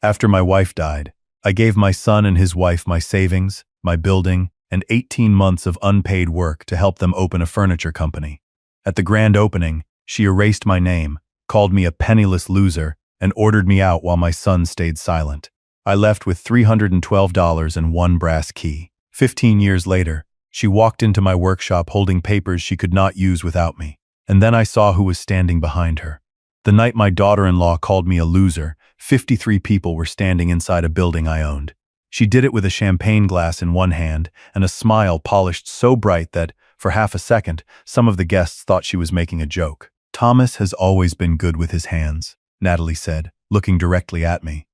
After my wife died, I gave my son and his wife my savings, my building, and 18 months of unpaid work to help them open a furniture company. At the grand opening, she erased my name, called me a penniless loser, and ordered me out while my son stayed silent. I left with $312 and one brass key. 15 years later, she walked into my workshop holding papers she could not use without me. And then I saw who was standing behind her. The night my daughter-in-law called me a loser, 53 people were standing inside a building I owned. She did it with a champagne glass in one hand and a smile polished so bright that, for half a second, some of the guests thought she was making a joke. "Thomas has always been good with his hands," Natalie said, looking directly at me.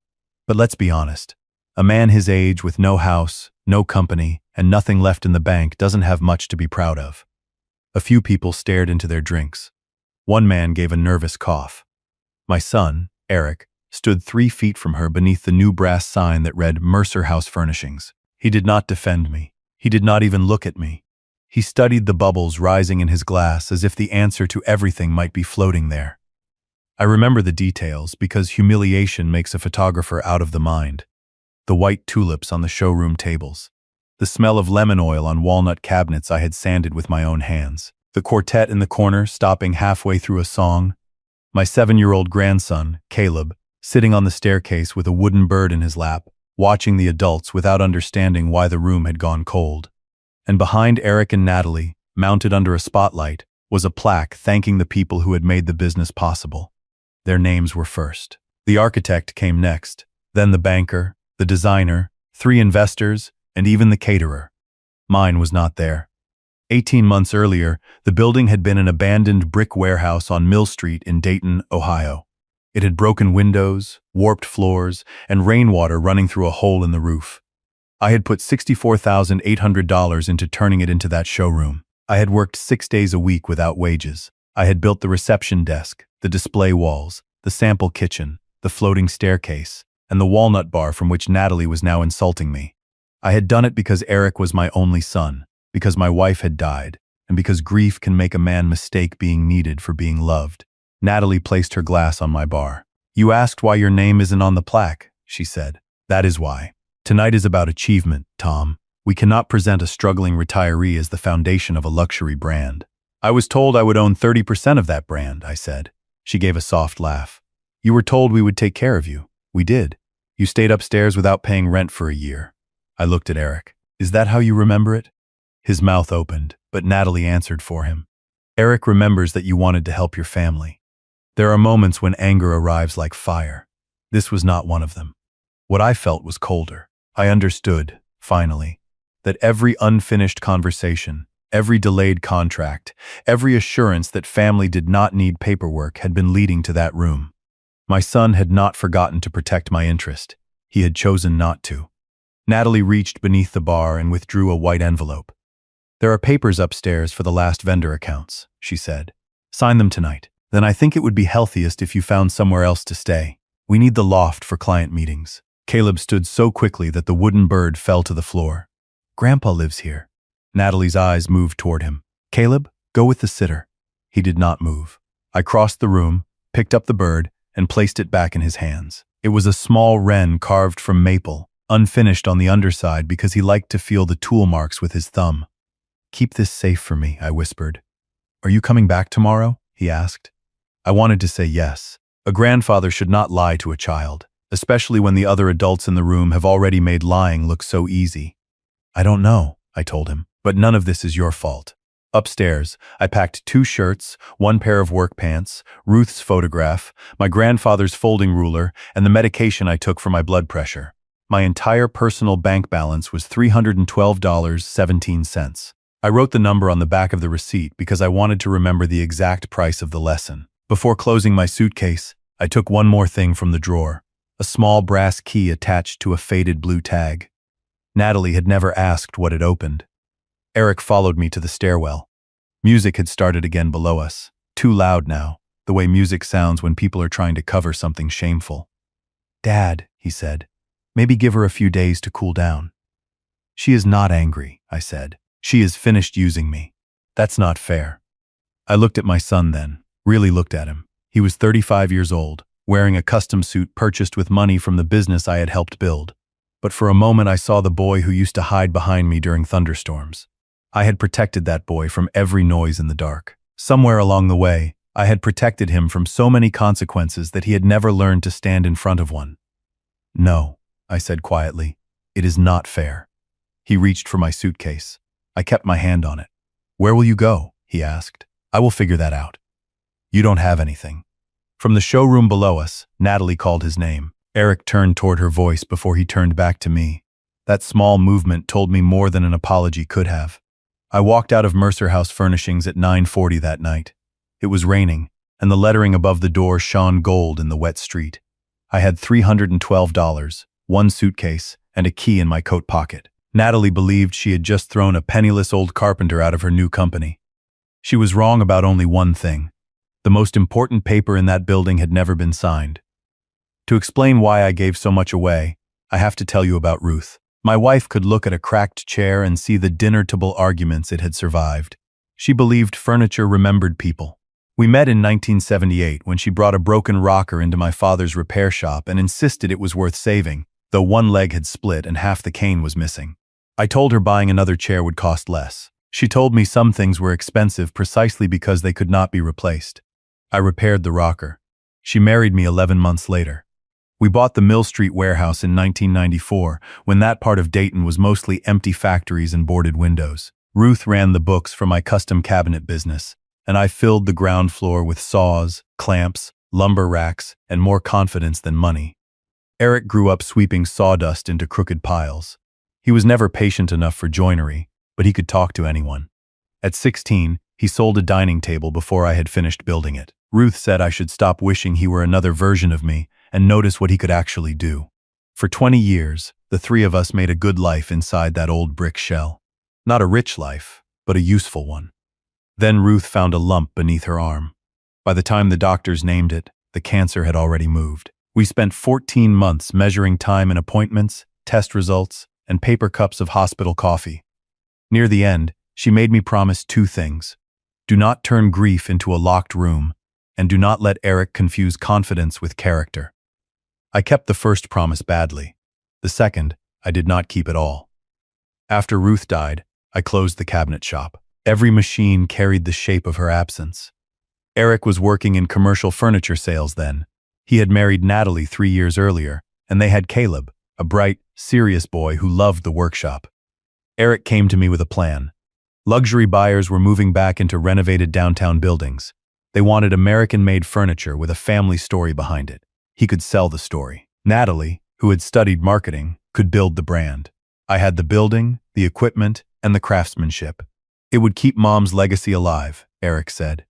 "But let's be honest. A man his age with no house, no company, and nothing left in the bank doesn't have much to be proud of." A few people stared into their drinks. One man gave a nervous cough. My son, Eric, stood 3 feet from her beneath the new brass sign that read Mercer House Furnishings. He did not defend me. He did not even look at me. He studied the bubbles rising in his glass as if the answer to everything might be floating there. I remember the details because humiliation makes a photographer out of the mind. The white tulips on the showroom tables. The smell of lemon oil on walnut cabinets I had sanded with my own hands. The quartet in the corner stopping halfway through a song. My 7-year-old grandson, Caleb, sitting on the staircase with a wooden bird in his lap, watching the adults without understanding why the room had gone cold. And behind Eric and Natalie, mounted under a spotlight, was a plaque thanking the people who had made the business possible. Their names were first. The architect came next, then the banker, the designer, 3 investors, and even the caterer. Mine was not there. 18 months earlier, the building had been an abandoned brick warehouse on Mill Street in Dayton, Ohio. It had broken windows, warped floors, and rainwater running through a hole in the roof. I had put $64,800 into turning it into that showroom. I had worked 6 days a week without wages. I had built the reception desk, the display walls, the sample kitchen, the floating staircase, and the walnut bar from which Natalie was now insulting me. I had done it because Eric was my only son, because my wife had died, and because grief can make a man mistake being needed for being loved. Natalie placed her glass on my bar. "You asked why your name isn't on the plaque," she said. "That is why. Tonight is about achievement, Tom. We cannot present a struggling retiree as the foundation of a luxury brand." "I was told I would own 30% of that brand," I said. She gave a soft laugh. "You were told we would take care of you. We did. You stayed upstairs without paying rent for a year." I looked at Eric. "Is that how you remember it?" His mouth opened, but Natalie answered for him. "Eric remembers that you wanted to help your family. There are moments when anger arrives like fire. This was not one of them. What I felt was colder. I understood, finally, that every unfinished conversation, every delayed contract, every assurance that family did not need paperwork had been leading to that room. My son had not forgotten to protect my interest. He had chosen not to. Natalie reached beneath the bar and withdrew a white envelope. "There are papers upstairs for the last vendor accounts," she said. "Sign them tonight. Then I think it would be healthiest if you found somewhere else to stay. We need the loft for client meetings." Caleb stood so quickly that the wooden bird fell to the floor. "Grandpa lives here." Natalie's eyes moved toward him. "Caleb, go with the sitter." He did not move. I crossed the room, picked up the bird, and placed it back in his hands. It was a small wren carved from maple, unfinished on the underside because he liked to feel the tool marks with his thumb. "Keep this safe for me," I whispered. "Are you coming back tomorrow?" he asked. I wanted to say yes. A grandfather should not lie to a child, especially when the other adults in the room have already made lying look so easy. "I don't know," I told him, "but none of this is your fault." Upstairs, I packed 2 shirts, 1 pair of work pants, Ruth's photograph, my grandfather's folding ruler, and the medication I took for my blood pressure. My entire personal bank balance was $312.17. I wrote the number on the back of the receipt because I wanted to remember the exact price of the lesson. Before closing my suitcase, I took one more thing from the drawer, a small brass key attached to a faded blue tag. Natalie had never asked what it opened. Eric followed me to the stairwell. Music had started again below us, too loud now, the way music sounds when people are trying to cover something shameful. "Dad," he said, "maybe give her a few days to cool down." "She is not angry," I said. "She has finished using me. That's not fair." I looked at my son then, really looked at him. He was 35 years old, wearing a custom suit purchased with money from the business I had helped build. But for a moment I saw the boy who used to hide behind me during thunderstorms. I had protected that boy from every noise in the dark. Somewhere along the way, I had protected him from so many consequences that he had never learned to stand in front of one. "No," I said quietly, "it is not fair." He reached for my suitcase. I kept my hand on it. "Where will you go?" he asked. "I will figure that out." "You don't have anything." From the showroom below us, Natalie called his name. Eric turned toward her voice before he turned back to me. That small movement told me more than an apology could have. I walked out of Mercer House Furnishings at 9:40 that night. It was raining, and the lettering above the door shone gold in the wet street. I had $312, one suitcase, and a key in my coat pocket. Natalie believed she had just thrown a penniless old carpenter out of her new company. She was wrong about only one thing. The most important paper in that building had never been signed. To explain why I gave so much away, I have to tell you about Ruth. My wife could look at a cracked chair and see the dinner-table arguments it had survived. She believed furniture remembered people. We met in 1978 when she brought a broken rocker into my father's repair shop and insisted it was worth saving, though one leg had split and half the cane was missing. I told her buying another chair would cost less. She told me some things were expensive precisely because they could not be replaced. I repaired the rocker. She married me 11 months later. We bought the Mill Street warehouse in 1994, when that part of Dayton was mostly empty factories and boarded windows. Ruth ran the books for my custom cabinet business, and I filled the ground floor with saws, clamps, lumber racks, and more confidence than money. Eric grew up sweeping sawdust into crooked piles. He was never patient enough for joinery, but he could talk to anyone. At 16, he sold a dining table before I had finished building it. Ruth said I should stop wishing he were another version of me and notice what he could actually do. For 20 years, the three of us made a good life inside that old brick shell. Not a rich life, but a useful one. Then Ruth found a lump beneath her arm. By the time the doctors named it, the cancer had already moved. We spent 14 months measuring time in appointments, test results, and paper cups of hospital coffee. Near the end, she made me promise two things. Do not turn grief into a locked room, and do not let Eric confuse confidence with character. I kept the first promise badly. The second, I did not keep at all. After Ruth died, I closed the cabinet shop. Every machine carried the shape of her absence. Eric was working in commercial furniture sales then. He had married Natalie 3 years earlier, and they had Caleb, a bright, serious boy who loved the workshop. Eric came to me with a plan. Luxury buyers were moving back into renovated downtown buildings. They wanted American-made furniture with a family story behind it. He could sell the story. Natalie, who had studied marketing, could build the brand. I had the building, the equipment, and the craftsmanship. It would keep Mom's legacy alive, Eric said.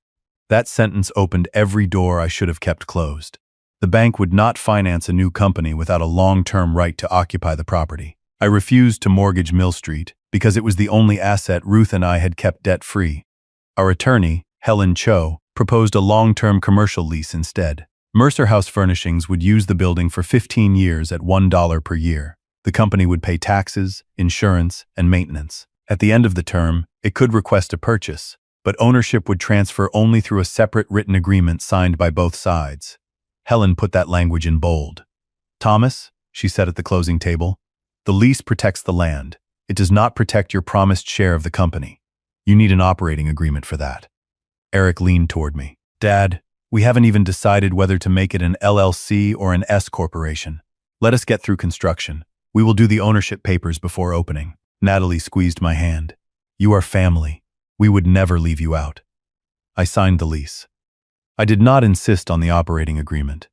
That sentence opened every door I should have kept closed. The bank would not finance a new company without a long-term right to occupy the property. I refused to mortgage Mill Street because it was the only asset Ruth and I had kept debt-free. Our attorney, Helen Cho, proposed a long-term commercial lease instead. Mercer House Furnishings would use the building for 15 years at $1 per year. The company would pay taxes, insurance, and maintenance. At the end of the term, it could request a purchase, but ownership would transfer only through a separate written agreement signed by both sides. Helen put that language in bold. "Thomas," she said at the closing table, "the lease protects the land. It does not protect your promised share of the company. You need an operating agreement for that." Eric leaned toward me. "Dad, we haven't even decided whether to make it an LLC or an S corporation. Let us get through construction. We will do the ownership papers before opening." Natalie squeezed my hand. "You are family. We would never leave you out." I signed the lease. I did not insist on the operating agreement.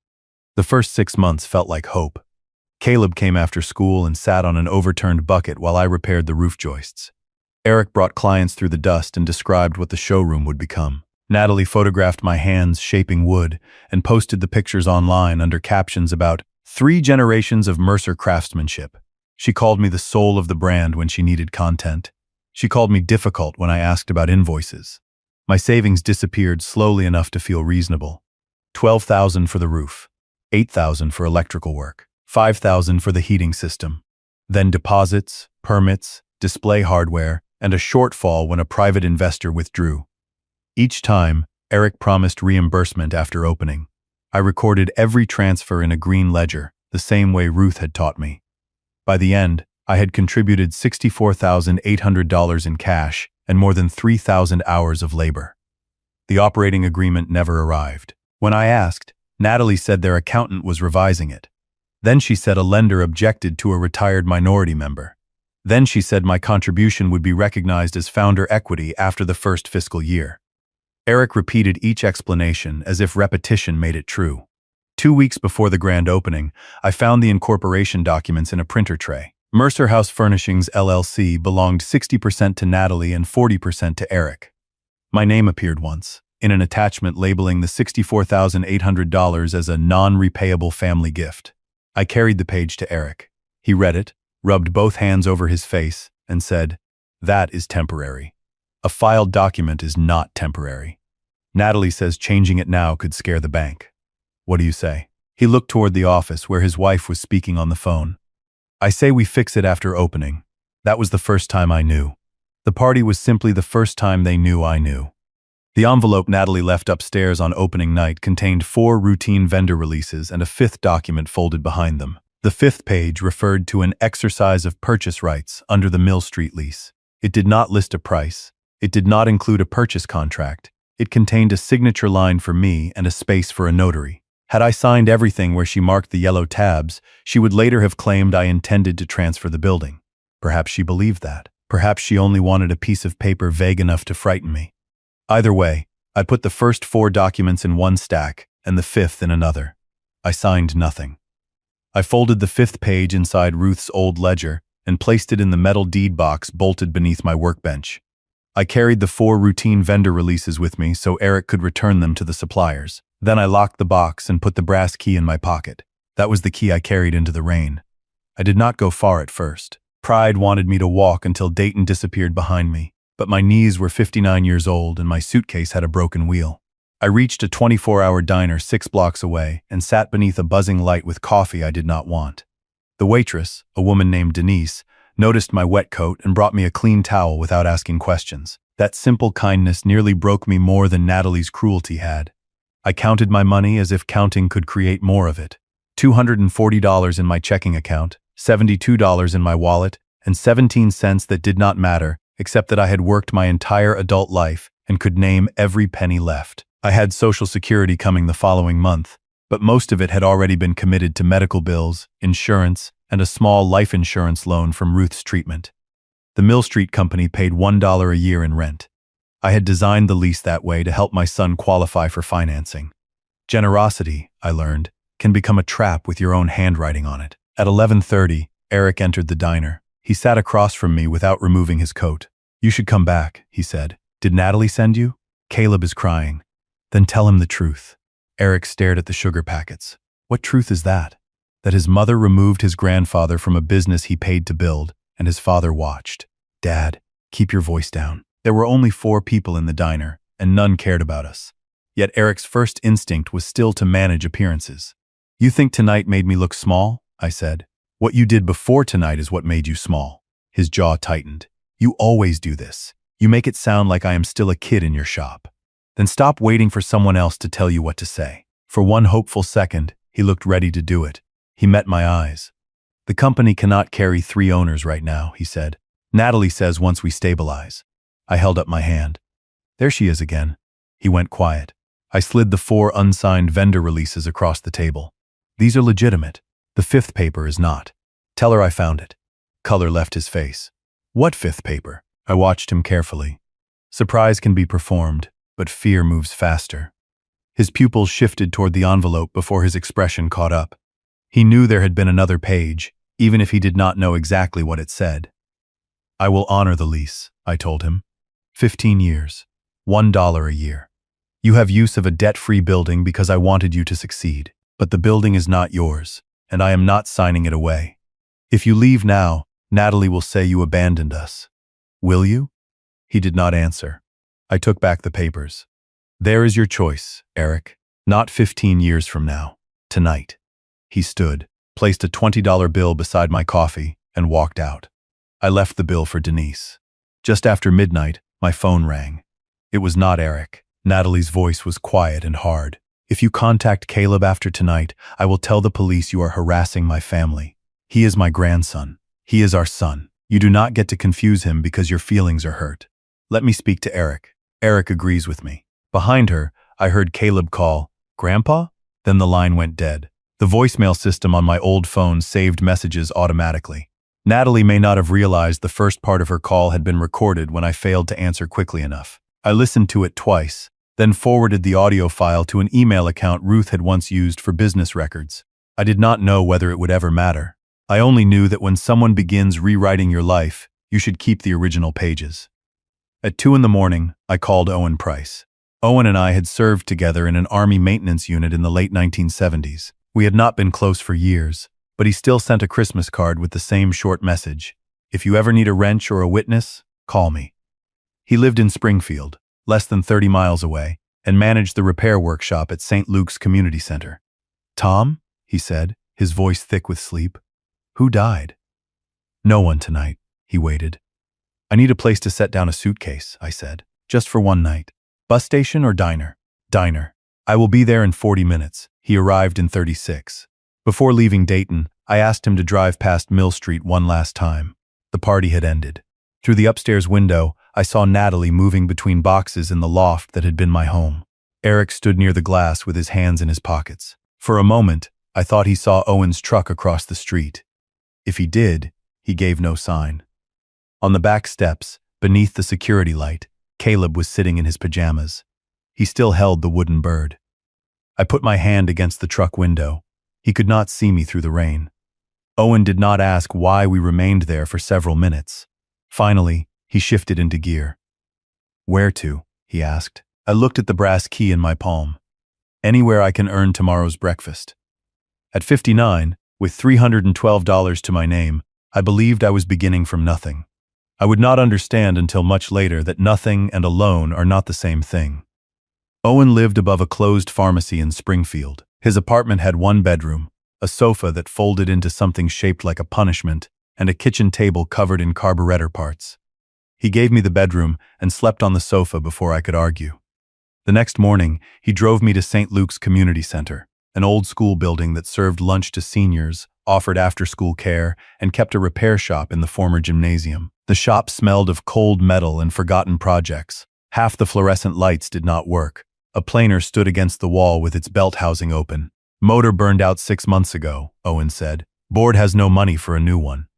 The first 6 months felt like hope. Caleb came after school and sat on an overturned bucket while I repaired the roof joists. Eric brought clients through the dust and described what the showroom would become. Natalie photographed my hands shaping wood and posted the pictures online under captions about 3 generations of Mercer craftsmanship. She called me the soul of the brand when she needed content. She called me difficult when I asked about invoices. My savings disappeared slowly enough to feel reasonable. $12,000 for the roof, $8,000 for electrical work, $5,000 for the heating system. Then deposits, permits, display hardware, and a shortfall when a private investor withdrew. Each time, Eric promised reimbursement after opening. I recorded every transfer in a green ledger, the same way Ruth had taught me. By the end, I had contributed $64,800 in cash and more than 3,000 hours of labor. The operating agreement never arrived. When I asked, Natalie said their accountant was revising it. Then she said a lender objected to a retired minority member. Then she said my contribution would be recognized as founder equity after the first fiscal year. Eric repeated each explanation as if repetition made it true. 2 weeks before the grand opening, I found the incorporation documents in a printer tray. Mercer House Furnishings LLC belonged 60% to Natalie and 40% to Eric. My name appeared once, in an attachment labeling the $64,800 as a non-repayable family gift. I carried the page to Eric. He read it, rubbed both hands over his face, and said, "That is temporary. A filed document is not temporary. Natalie says changing it now could scare the bank. What do you say?" He looked toward the office where his wife was speaking on the phone. "I say we fix it after opening." That was the first time I knew. The party was simply the first time they knew I knew. The envelope Natalie left upstairs on opening night contained 4 routine vendor releases and a 5th document folded behind them. The 5th page referred to an exercise of purchase rights under the Mill Street lease. It did not list a price. It did not include a purchase contract. It contained a signature line for me and a space for a notary. Had I signed everything where she marked the yellow tabs, she would later have claimed I intended to transfer the building. Perhaps she believed that. Perhaps she only wanted a piece of paper vague enough to frighten me. Either way, I put the first 4 documents in one stack and the 5th in another. I signed nothing. I folded the 5th page inside Ruth's old ledger and placed it in the metal deed box bolted beneath my workbench. I carried the 4 routine vendor releases with me so Eric could return them to the suppliers. Then I locked the box and put the brass key in my pocket. That was the key I carried into the rain. I did not go far at first. Pride wanted me to walk until Dayton disappeared behind me, but my knees were 59 years old and my suitcase had a broken wheel. I reached a 24-hour diner 6 blocks away and sat beneath a buzzing light with coffee I did not want. The waitress, a woman named Denise, noticed my wet coat and brought me a clean towel without asking questions. That simple kindness nearly broke me more than Natalie's cruelty had. I counted my money as if counting could create more of it. $240 in my checking account, $72 in my wallet, and 17 cents that did not matter, except that I had worked my entire adult life and could name every penny left. I had Social Security coming the following month, but most of it had already been committed to medical bills, insurance, and a small life insurance loan from Ruth's treatment. The Mill Street Company paid $1 a year in rent. I had designed the lease that way to help my son qualify for financing. Generosity, I learned, can become a trap with your own handwriting on it. At 11:30, Eric entered the diner. He sat across from me without removing his coat. "You should come back," he said. "Did Natalie send you?" "Caleb is crying." "Then tell him the truth." Eric stared at the sugar packets. "What truth is that?" "That his mother removed his grandfather from a business he paid to build, and his father watched." "Dad, keep your voice down." There were only 4 people in the diner, and none cared about us. Yet Eric's first instinct was still to manage appearances. "You think tonight made me look small?" I said. "What you did before tonight is what made you small." His jaw tightened. "You always do this. You make it sound like I am still a kid in your shop. Then stop waiting for someone else to tell you what to say." For one hopeful second, he looked ready to do it. He met my eyes. "The company cannot carry 3 owners right now," he said. "Natalie says once we stabilize." I held up my hand. "There she is again." He went quiet. I slid the 4 unsigned vendor releases across the table. "These are legitimate. The 5th paper is not. Tell her I found it." Color left his face. "What 5th paper?" I watched him carefully. Surprise can be performed, but fear moves faster. His pupils shifted toward the envelope before his expression caught up. He knew there had been another page, even if he did not know exactly what it said. "I will honor the lease," I told him. 15 years, $1 a year. You have use of a debt-free building because I wanted you to succeed, but the building is not yours, and I am not signing it away. If you leave now, Natalie will say you abandoned us. Will you?" He did not answer. I took back the papers. "There is your choice, Eric. Not 15 years from now. Tonight." He stood, placed a $20 bill beside my coffee, and walked out. I left the bill for Denise. Just after midnight, my phone rang. It was not Eric. Natalie's voice was quiet and hard. If you contact Caleb after tonight, I will tell the police you are harassing my family. He is my grandson. He is our son. You do not get to confuse him because your feelings are hurt. Let me speak to Eric. Eric agrees with me. Behind her, I heard Caleb call, "Grandpa?" Then the line went dead. The voicemail system on my old phone saved messages automatically. Natalie may not have realized the first part of her call had been recorded when I failed to answer quickly enough. I listened to it twice, then forwarded the audio file to an email account Ruth had once used for business records. I did not know whether it would ever matter. I only knew that when someone begins rewriting your life, you should keep the original pages. At 2 in the morning, I called Owen Price. Owen and I had served together in an Army maintenance unit in the late 1970s. We had not been close for years, but he still sent a Christmas card with the same short message: "If you ever need a wrench or a witness, call me." He lived in Springfield, less than 30 miles away, and managed the repair workshop at St. Luke's Community Center. "Tom," he said, his voice thick with sleep, "who died?" "No one tonight." He waited. "I need a place to set down a suitcase," I said, "just for one night." "Bus station or diner?" "Diner." "I will be there in 40 minutes. He arrived in 36. Before leaving Dayton, I asked him to drive past Mill Street one last time. The party had ended. Through the upstairs window, I saw Natalie moving between boxes in the loft that had been my home. Eric stood near the glass with his hands in his pockets. For a moment, I thought he saw Owen's truck across the street. If he did, he gave no sign. On the back steps, beneath the security light, Caleb was sitting in his pajamas. He still held the wooden bird. I put my hand against the truck window. He could not see me through the rain. Owen did not ask why we remained there for several minutes. Finally, he shifted into gear. "Where to?" he asked. I looked at the brass key in my palm. "Anywhere I can earn tomorrow's breakfast." At 59, with $312 to my name, I believed I was beginning from nothing. I would not understand until much later that nothing and alone are not the same thing. Owen lived above a closed pharmacy in Springfield. His apartment had one bedroom, a sofa that folded into something shaped like a punishment, and a kitchen table covered in carburetor parts. He gave me the bedroom and slept on the sofa before I could argue. The next morning, he drove me to St. Luke's Community Center, an old school building that served lunch to seniors, offered after-school care, and kept a repair shop in the former gymnasium. The shop smelled of cold metal and forgotten projects. Half the fluorescent lights did not work. A planer stood against the wall with its belt housing open. "Motor burned out 6 months ago," Owen said. "Board has no money for a new one."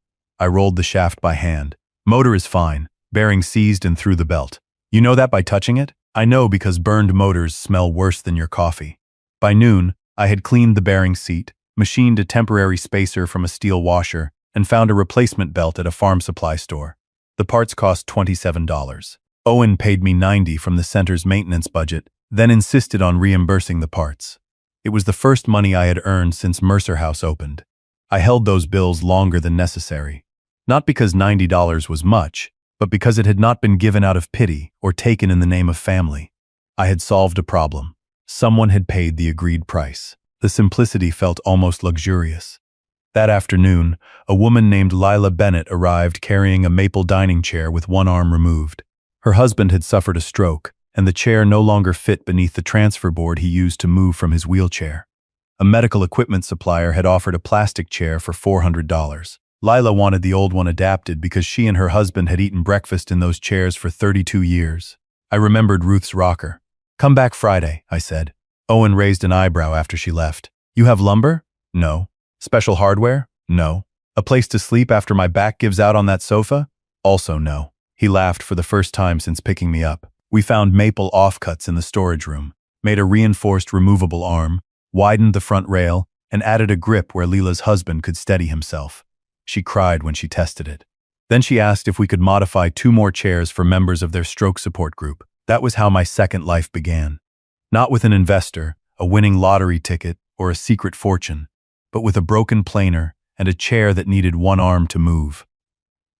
I rolled the shaft by hand. "Motor is fine. Bearing seized and through the belt." "You know that by touching it?" "I know because burned motors smell worse than your coffee." By noon, I had cleaned the bearing seat, machined a temporary spacer from a steel washer, and found a replacement belt at a farm supply store. The parts cost $27. Owen paid me $90 from the center's maintenance budget, then insisted on reimbursing the parts. It was the first money I had earned since Mercer House opened. I held those bills longer than necessary. Not because $90 was much, but because it had not been given out of pity or taken in the name of family. I had solved a problem. Someone had paid the agreed price. The simplicity felt almost luxurious. That afternoon, a woman named Lila Bennett arrived carrying a maple dining chair with one arm removed. Her husband had suffered a stroke, and the chair no longer fit beneath the transfer board he used to move from his wheelchair. A medical equipment supplier had offered a plastic chair for $400. Lila wanted the old one adapted because she and her husband had eaten breakfast in those chairs for 32 years. I remembered Ruth's rocker. "Come back Friday," I said. Owen raised an eyebrow after she left. "You have lumber?" "No." "Special hardware?" "No." "A place to sleep after my back gives out on that sofa?" "Also no." He laughed for the first time since picking me up. We found maple offcuts in the storage room, made a reinforced removable arm, widened the front rail, and added a grip where Leela's husband could steady himself. She cried when she tested it. Then she asked if we could modify 2 more chairs for members of their stroke support group. That was how my second life began. Not with an investor, a winning lottery ticket, or a secret fortune, but with a broken planer and a chair that needed one arm to move.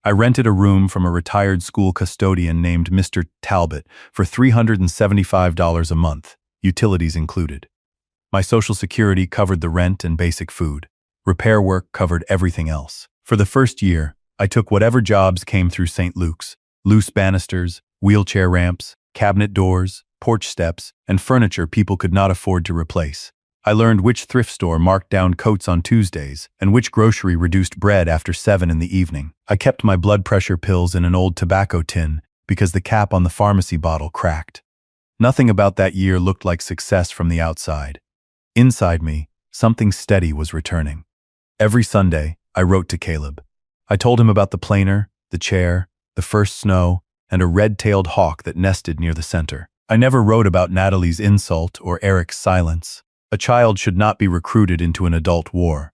I rented a room from a retired school custodian named Mr. Talbot for $375 a month, utilities included. My Social Security covered the rent and basic food. Repair work covered everything else. For the first year, I took whatever jobs came through St. Luke's: loose banisters, wheelchair ramps, cabinet doors, porch steps, and furniture people could not afford to replace. I learned which thrift store marked down coats on Tuesdays and which grocery reduced bread after 7 in the evening. I kept my blood pressure pills in an old tobacco tin because the cap on the pharmacy bottle cracked. Nothing about that year looked like success from the outside. Inside me, something steady was returning. Every Sunday, I wrote to Caleb. I told him about the planer, the chair, the first snow, and a red-tailed hawk that nested near the center. I never wrote about Natalie's insult or Eric's silence. A child should not be recruited into an adult war.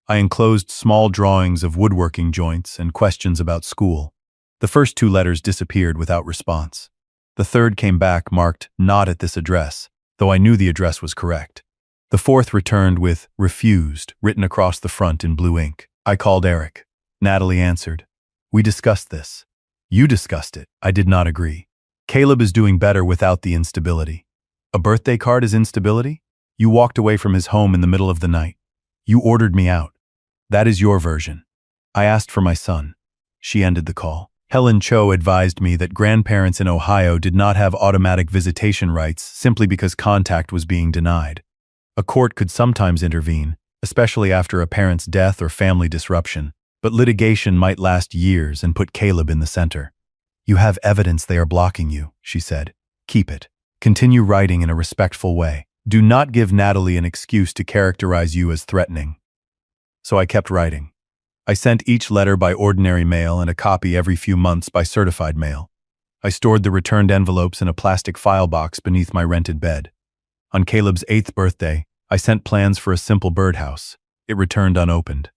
I enclosed small drawings of woodworking joints and questions about school. The first 2 letters disappeared without response. The third came back marked "not at this address," though I knew the address was correct. The fourth returned with "refused" written across the front in blue ink. I called Eric. Natalie answered. "We discussed this." "You discussed it." I did not agree. "Caleb is doing better without the instability." "A birthday card is instability? You walked away from his home in the middle of the night. You ordered me out. That is your version." I asked for my son. She ended the call. Helen Cho advised me that grandparents in Ohio did not have automatic visitation rights simply because contact was being denied. A court could sometimes intervene, especially after a parent's death or family disruption, but litigation might last years and put Caleb in the center. "You have evidence they are blocking you," she said. "Keep it. Continue writing in a respectful way. Do not give Natalie an excuse to characterize you as threatening." So I kept writing. I sent each letter by ordinary mail and a copy every few months by certified mail. I stored the returned envelopes in a plastic file box beneath my rented bed. On Caleb's 8th birthday, I sent plans for a simple birdhouse. It returned unopened.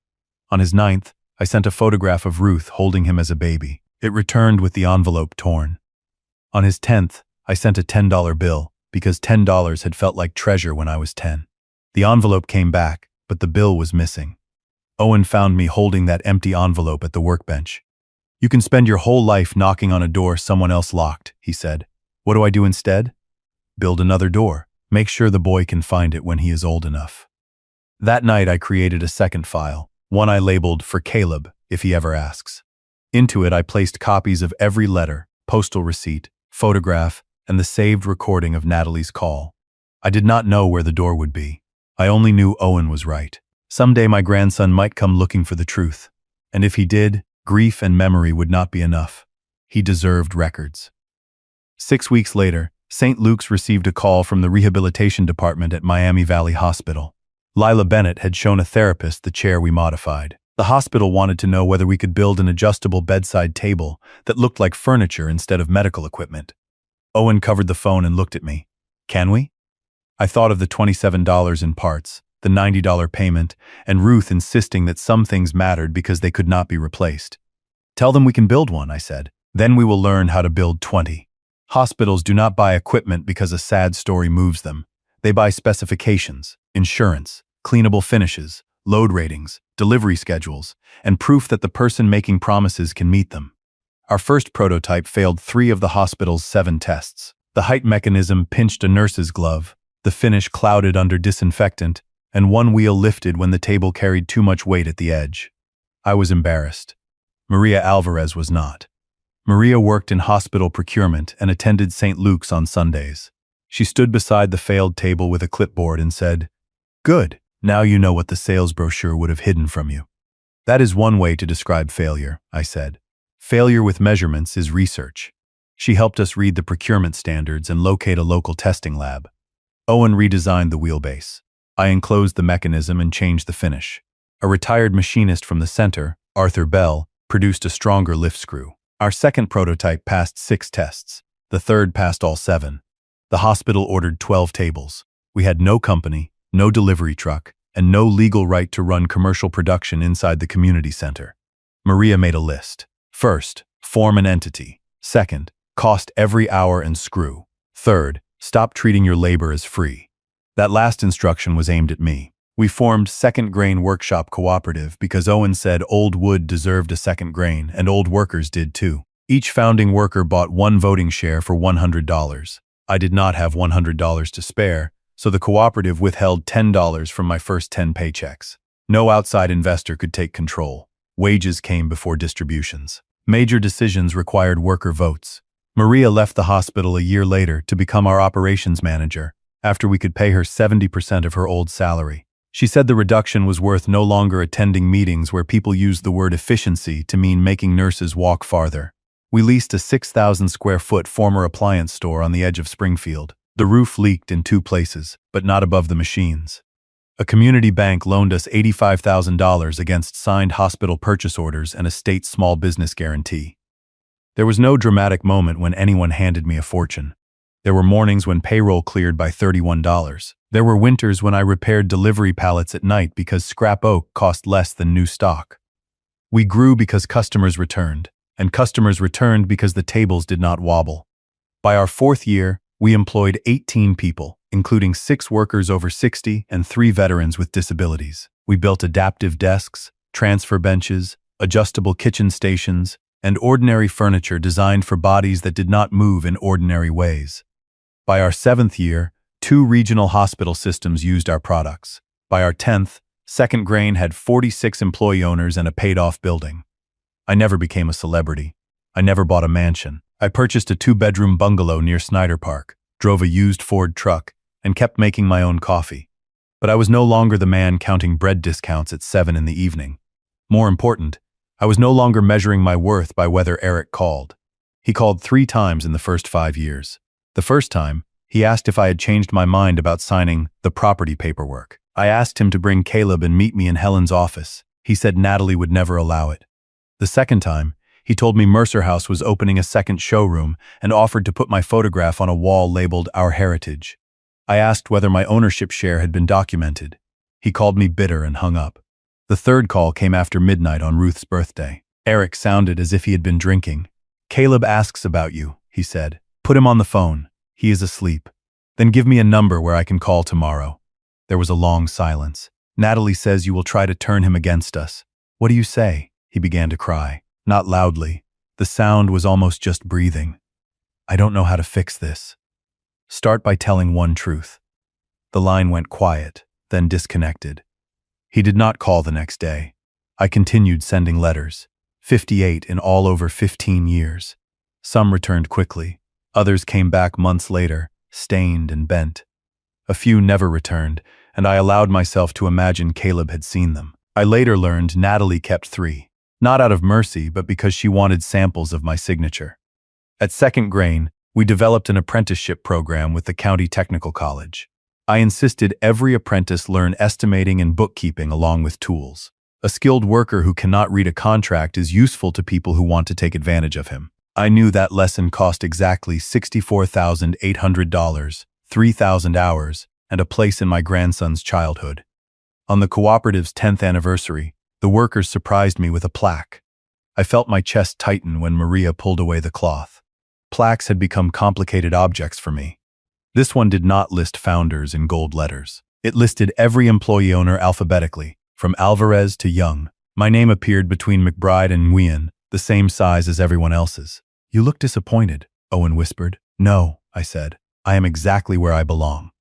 On his 9th, I sent a photograph of Ruth holding him as a baby. It returned with the envelope torn. On his 10th, I sent a $10 bill because $10 had felt like treasure when I was 10. The envelope came back, but the bill was missing. Owen found me holding that empty envelope at the workbench. "You can spend your whole life knocking on a door someone else locked," he said. "What do I do instead? Build another door. Make sure the boy can find it when he is old enough." That night I created a second file, one I labeled "For Caleb, if he ever asks." Into it I placed copies of every letter, postal receipt, photograph, and the saved recording of Natalie's call. I did not know where the door would be. I only knew Owen was right. Someday my grandson might come looking for the truth. And if he did, grief and memory would not be enough. He deserved records. 6 weeks later, St. Luke's received a call from the rehabilitation department at Miami Valley Hospital. Lila Bennett had shown a therapist the chair we modified. The hospital wanted to know whether we could build an adjustable bedside table that looked like furniture instead of medical equipment. Owen covered the phone and looked at me. "Can we?" I thought of the $27 in parts, the $90 payment, and Ruth insisting that some things mattered because they could not be replaced. "Tell them we can build one," I said. "Then we will learn how to build 20. Hospitals do not buy equipment because a sad story moves them. They buy specifications, insurance, cleanable finishes, load ratings, delivery schedules, and proof that the person making promises can meet them. Our first prototype failed 3 of the hospital's 7 tests. The height mechanism pinched a nurse's glove, the finish clouded under disinfectant, and one wheel lifted when the table carried too much weight at the edge. I was embarrassed. Maria Alvarez was not. Maria worked in hospital procurement and attended St. Luke's on Sundays. She stood beside the failed table with a clipboard and said, "Good, now you know what the sales brochure would have hidden from you." "That is one way to describe failure," I said. "Failure with measurements is research." She helped us read the procurement standards and locate a local testing lab. Owen redesigned the wheelbase. I enclosed the mechanism and changed the finish. A retired machinist from the center, Arthur Bell, produced a stronger lift screw. Our second prototype passed 6 tests. The third passed all 7. The hospital ordered 12 tables. We had no company, no delivery truck, and no legal right to run commercial production inside the community center. Maria made a list. First, form an entity. Second, cost every hour and screw. Third, stop treating your labor as free. That last instruction was aimed at me. We formed Second Grain Workshop Cooperative because Owen said old wood deserved a second grain, and old workers did too. Each founding worker bought 1 voting share for $100. I did not have $100 to spare, so the cooperative withheld $10 from my first 10 paychecks. No outside investor could take control. Wages came before distributions. Major decisions required worker votes. Maria left the hospital a year later to become our operations manager, after we could pay her 70% of her old salary. She said the reduction was worth no longer attending meetings where people used the word efficiency to mean making nurses walk farther. We leased a 6,000 square foot former appliance store on the edge of Springfield. The roof leaked in 2 places, but not above the machines. A community bank loaned us $85,000 against signed hospital purchase orders and a state small business guarantee. There was no dramatic moment when anyone handed me a fortune. There were mornings when payroll cleared by $31. There were winters when I repaired delivery pallets at night because scrap oak cost less than new stock. We grew because customers returned, and customers returned because the tables did not wobble. By our 4th year, we employed 18 people, including 6 workers over 60 and 3 veterans with disabilities. We built adaptive desks, transfer benches, adjustable kitchen stations, and ordinary furniture designed for bodies that did not move in ordinary ways. By our 7th year, 2 regional hospital systems used our products. By our 10th, Second Grain had 46 employee owners and a paid-off building. I never became a celebrity. I never bought a mansion. I purchased a 2-bedroom bungalow near Snyder Park, drove a used Ford truck, and kept making my own coffee. But I was no longer the man counting bread discounts at 7 in the evening. More important, I was no longer measuring my worth by whether Eric called. He called 3 times in the first 5 years. The first time, he asked if I had changed my mind about signing the property paperwork. I asked him to bring Caleb and meet me in Helen's office. He said Natalie would never allow it. The second time, he told me Mercer House was opening a second showroom and offered to put my photograph on a wall labeled Our Heritage. I asked whether my ownership share had been documented. He called me bitter and hung up. The third call came after midnight on Ruth's birthday. Eric sounded as if he had been drinking. "Caleb asks about you," he said. "Put him on the phone. He is asleep. Then give me a number where I can call tomorrow." There was a long silence. "Natalie says you will try to turn him against us." "What do you say?" He began to cry. Not loudly. The sound was almost just breathing. "I don't know how to fix this." "Start by telling one truth." The line went quiet, then disconnected. He did not call the next day. I continued sending letters. 58 in all over 15 years. Some returned quickly. Others came back months later, stained and bent. A few never returned, and I allowed myself to imagine Caleb had seen them. I later learned Natalie kept 3. Not out of mercy, but because she wanted samples of my signature. At Second Grain, we developed an apprenticeship program with the County Technical College. I insisted every apprentice learn estimating and bookkeeping along with tools. A skilled worker who cannot read a contract is useful to people who want to take advantage of him. I knew that lesson cost exactly $64,800, 3,000 hours, and a place in my grandson's childhood. On the cooperative's 10th anniversary, the workers surprised me with a plaque. I felt my chest tighten when Maria pulled away the cloth. Plaques had become complicated objects for me. This one did not list founders in gold letters. It listed every employee owner alphabetically, from Alvarez to Young. My name appeared between McBride and Nguyen, the same size as everyone else's. "You look disappointed," Owen whispered. "No," I said. "I am exactly where I belong."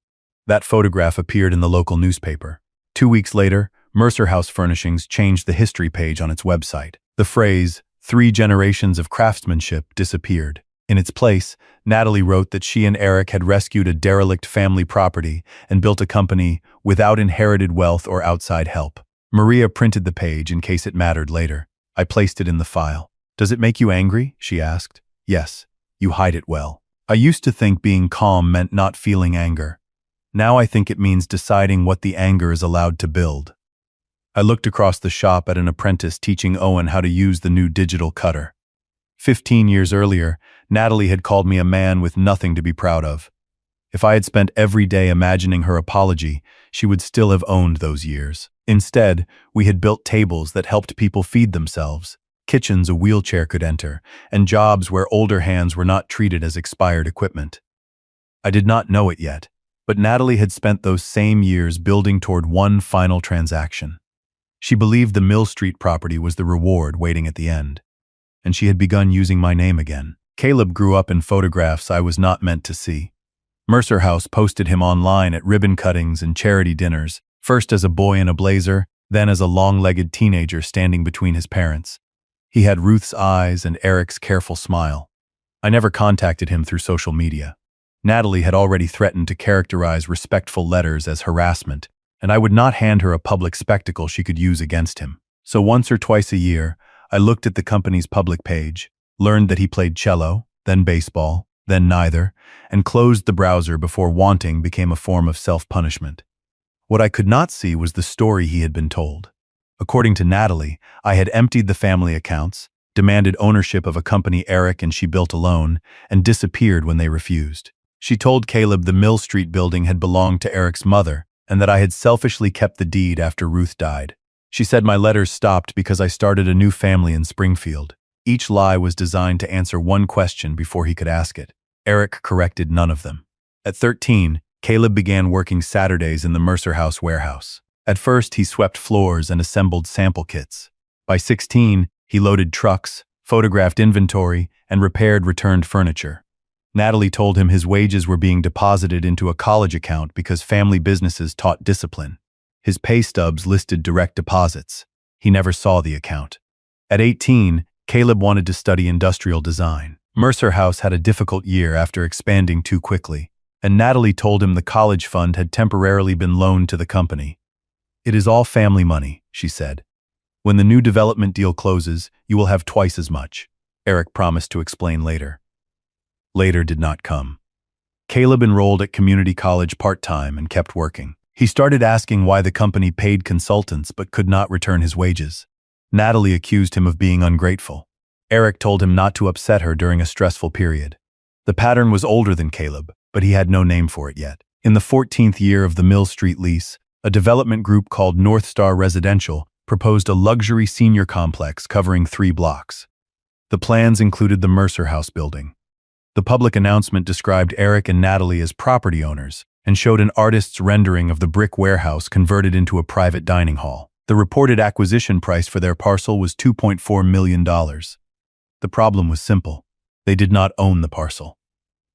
That photograph appeared in the local newspaper. 2 weeks later, Mercer House Furnishings changed the history page on its website. The phrase, 3 generations of craftsmanship, disappeared. In its place, Natalie wrote that she and Eric had rescued a derelict family property and built a company without inherited wealth or outside help. Maria printed the page in case it mattered later. I placed it in the file. "Does it make you angry?" she asked. "Yes, you hide it well." I used to think being calm meant not feeling anger. Now I think it means deciding what the anger is allowed to build. I looked across the shop at an apprentice teaching Owen how to use the new digital cutter. 15 years earlier, Natalie had called me a man with nothing to be proud of. If I had spent every day imagining her apology, she would still have owned those years. Instead, we had built tables that helped people feed themselves, kitchens a wheelchair could enter, and jobs where older hands were not treated as expired equipment. I did not know it yet, but Natalie had spent those same years building toward one final transaction. She believed the Mill Street property was the reward waiting at the end, and she had begun using my name again. Caleb grew up in photographs I was not meant to see. Mercer House posted him online at ribbon cuttings and charity dinners, first as a boy in a blazer, then as a long-legged teenager standing between his parents. He had Ruth's eyes and Eric's careful smile. I never contacted him through social media. Natalie had already threatened to characterize respectful letters as harassment, and I would not hand her a public spectacle she could use against him. So once or twice a year, I looked at the company's public page, learned that he played cello, then baseball, then neither, and closed the browser before wanting became a form of self-punishment. What I could not see was the story he had been told. According to Natalie, I had emptied the family accounts, demanded ownership of a company Eric and she built alone, and disappeared when they refused. She told Caleb the Mill Street building had belonged to Eric's mother, and that I had selfishly kept the deed after Ruth died. She said my letters stopped because I started a new family in Springfield. Each lie was designed to answer one question before he could ask it. Eric corrected none of them. At 13, Caleb began working Saturdays in the Mercer House warehouse. At first, he swept floors and assembled sample kits. By 16, he loaded trucks, photographed inventory, and repaired returned furniture. Natalie told him his wages were being deposited into a college account because family businesses taught discipline. His pay stubs listed direct deposits. He never saw the account. At 18, Caleb wanted to study industrial design. Mercer House had a difficult year after expanding too quickly, and Natalie told him the college fund had temporarily been loaned to the company. "It is all family money," she said. "When the new development deal closes, you will have twice as much," Eric promised to explain later. Later did not come. Caleb enrolled at community college part-time and kept working. He started asking why the company paid consultants but could not return his wages. Natalie accused him of being ungrateful. Eric told him not to upset her during a stressful period. The pattern was older than Caleb, but he had no name for it yet. In the 14th year of the Mill Street lease, a development group called North Star Residential proposed a luxury senior complex covering 3 blocks. The plans included the Mercer House building. The public announcement described Eric and Natalie as property owners and showed an artist's rendering of the brick warehouse converted into a private dining hall. The reported acquisition price for their parcel was $2.4 million. The problem was simple. They did not own the parcel.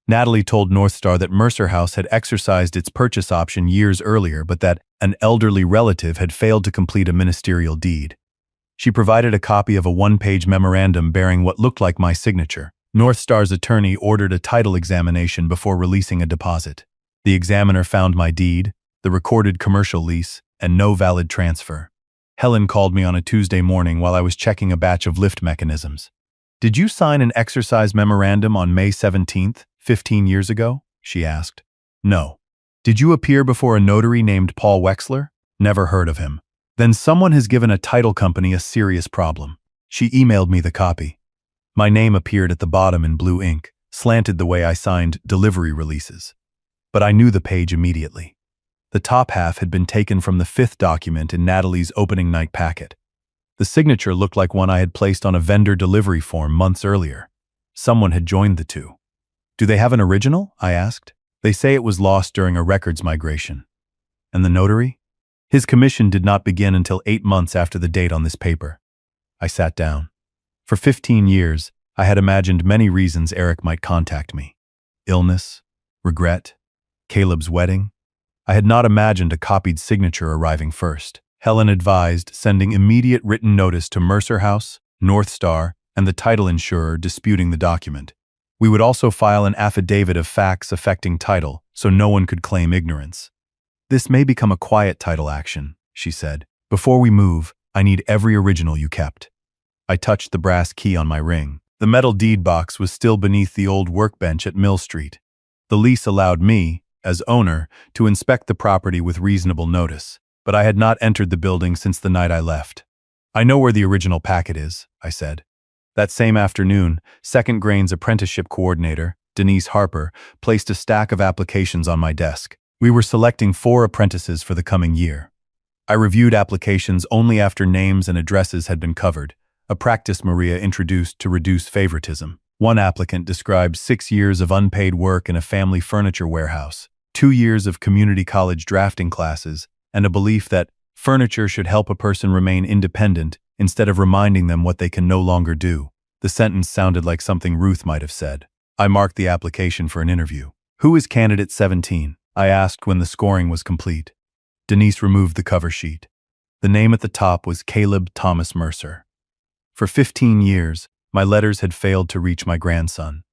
Natalie told North Star that Mercer House had exercised its purchase option years earlier, but that an elderly relative had failed to complete a ministerial deed. She provided a copy of a 1-page memorandum bearing what looked like my signature. North Star's attorney ordered a title examination before releasing a deposit. The examiner found my deed, the recorded commercial lease, and no valid transfer. Helen called me on a Tuesday morning while I was checking a batch of lift mechanisms. "Did you sign an exercise memorandum on May 17th, 15 years ago?" she asked. "No." "Did you appear before a notary named Paul Wexler?" "Never heard of him." "Then someone has given a title company a serious problem." She emailed me the copy. My name appeared at the bottom in blue ink, slanted the way I signed delivery releases. But I knew the page immediately. The top half had been taken from the 5th document in Natalie's opening night packet. The signature looked like one I had placed on a vendor delivery form months earlier. Someone had joined the two. "Do they have an original?" I asked. "They say it was lost during a records migration." "And the notary?" "His commission did not begin until 8 months after the date on this paper." I sat down. For 15 years, I had imagined many reasons Eric might contact me. Illness, regret, Caleb's wedding. I had not imagined a copied signature arriving first. Helen advised sending immediate written notice to Mercer House, North Star, and the title insurer disputing the document. We would also file an affidavit of facts affecting title so no one could claim ignorance. "This may become a quiet title action," she said. "Before we move, I need every original you kept." I touched the brass key on my ring. The metal deed box was still beneath the old workbench at Mill Street. The lease allowed me, as owner, to inspect the property with reasonable notice, but I had not entered the building since the night I left. "I know where the original packet is," I said. That same afternoon, Second Grain's apprenticeship coordinator, Denise Harper, placed a stack of applications on my desk. We were selecting 4 apprentices for the coming year. I reviewed applications only after names and addresses had been covered, a practice Maria introduced to reduce favoritism. One applicant described 6 years of unpaid work in a family furniture warehouse, 2 years of community college drafting classes, and a belief that furniture should help a person remain independent instead of reminding them what they can no longer do. The sentence sounded like something Ruth might have said. I marked the application for an interview. "Who is candidate 17? I asked when the scoring was complete. Denise removed the cover sheet. The name at the top was Caleb Thomas Mercer. For 15 years, my letters had failed to reach my grandson.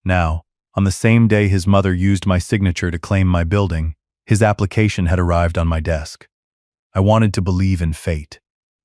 Now, on the same day his mother used my signature to claim my building, his application had arrived on my desk. I wanted to believe in fate.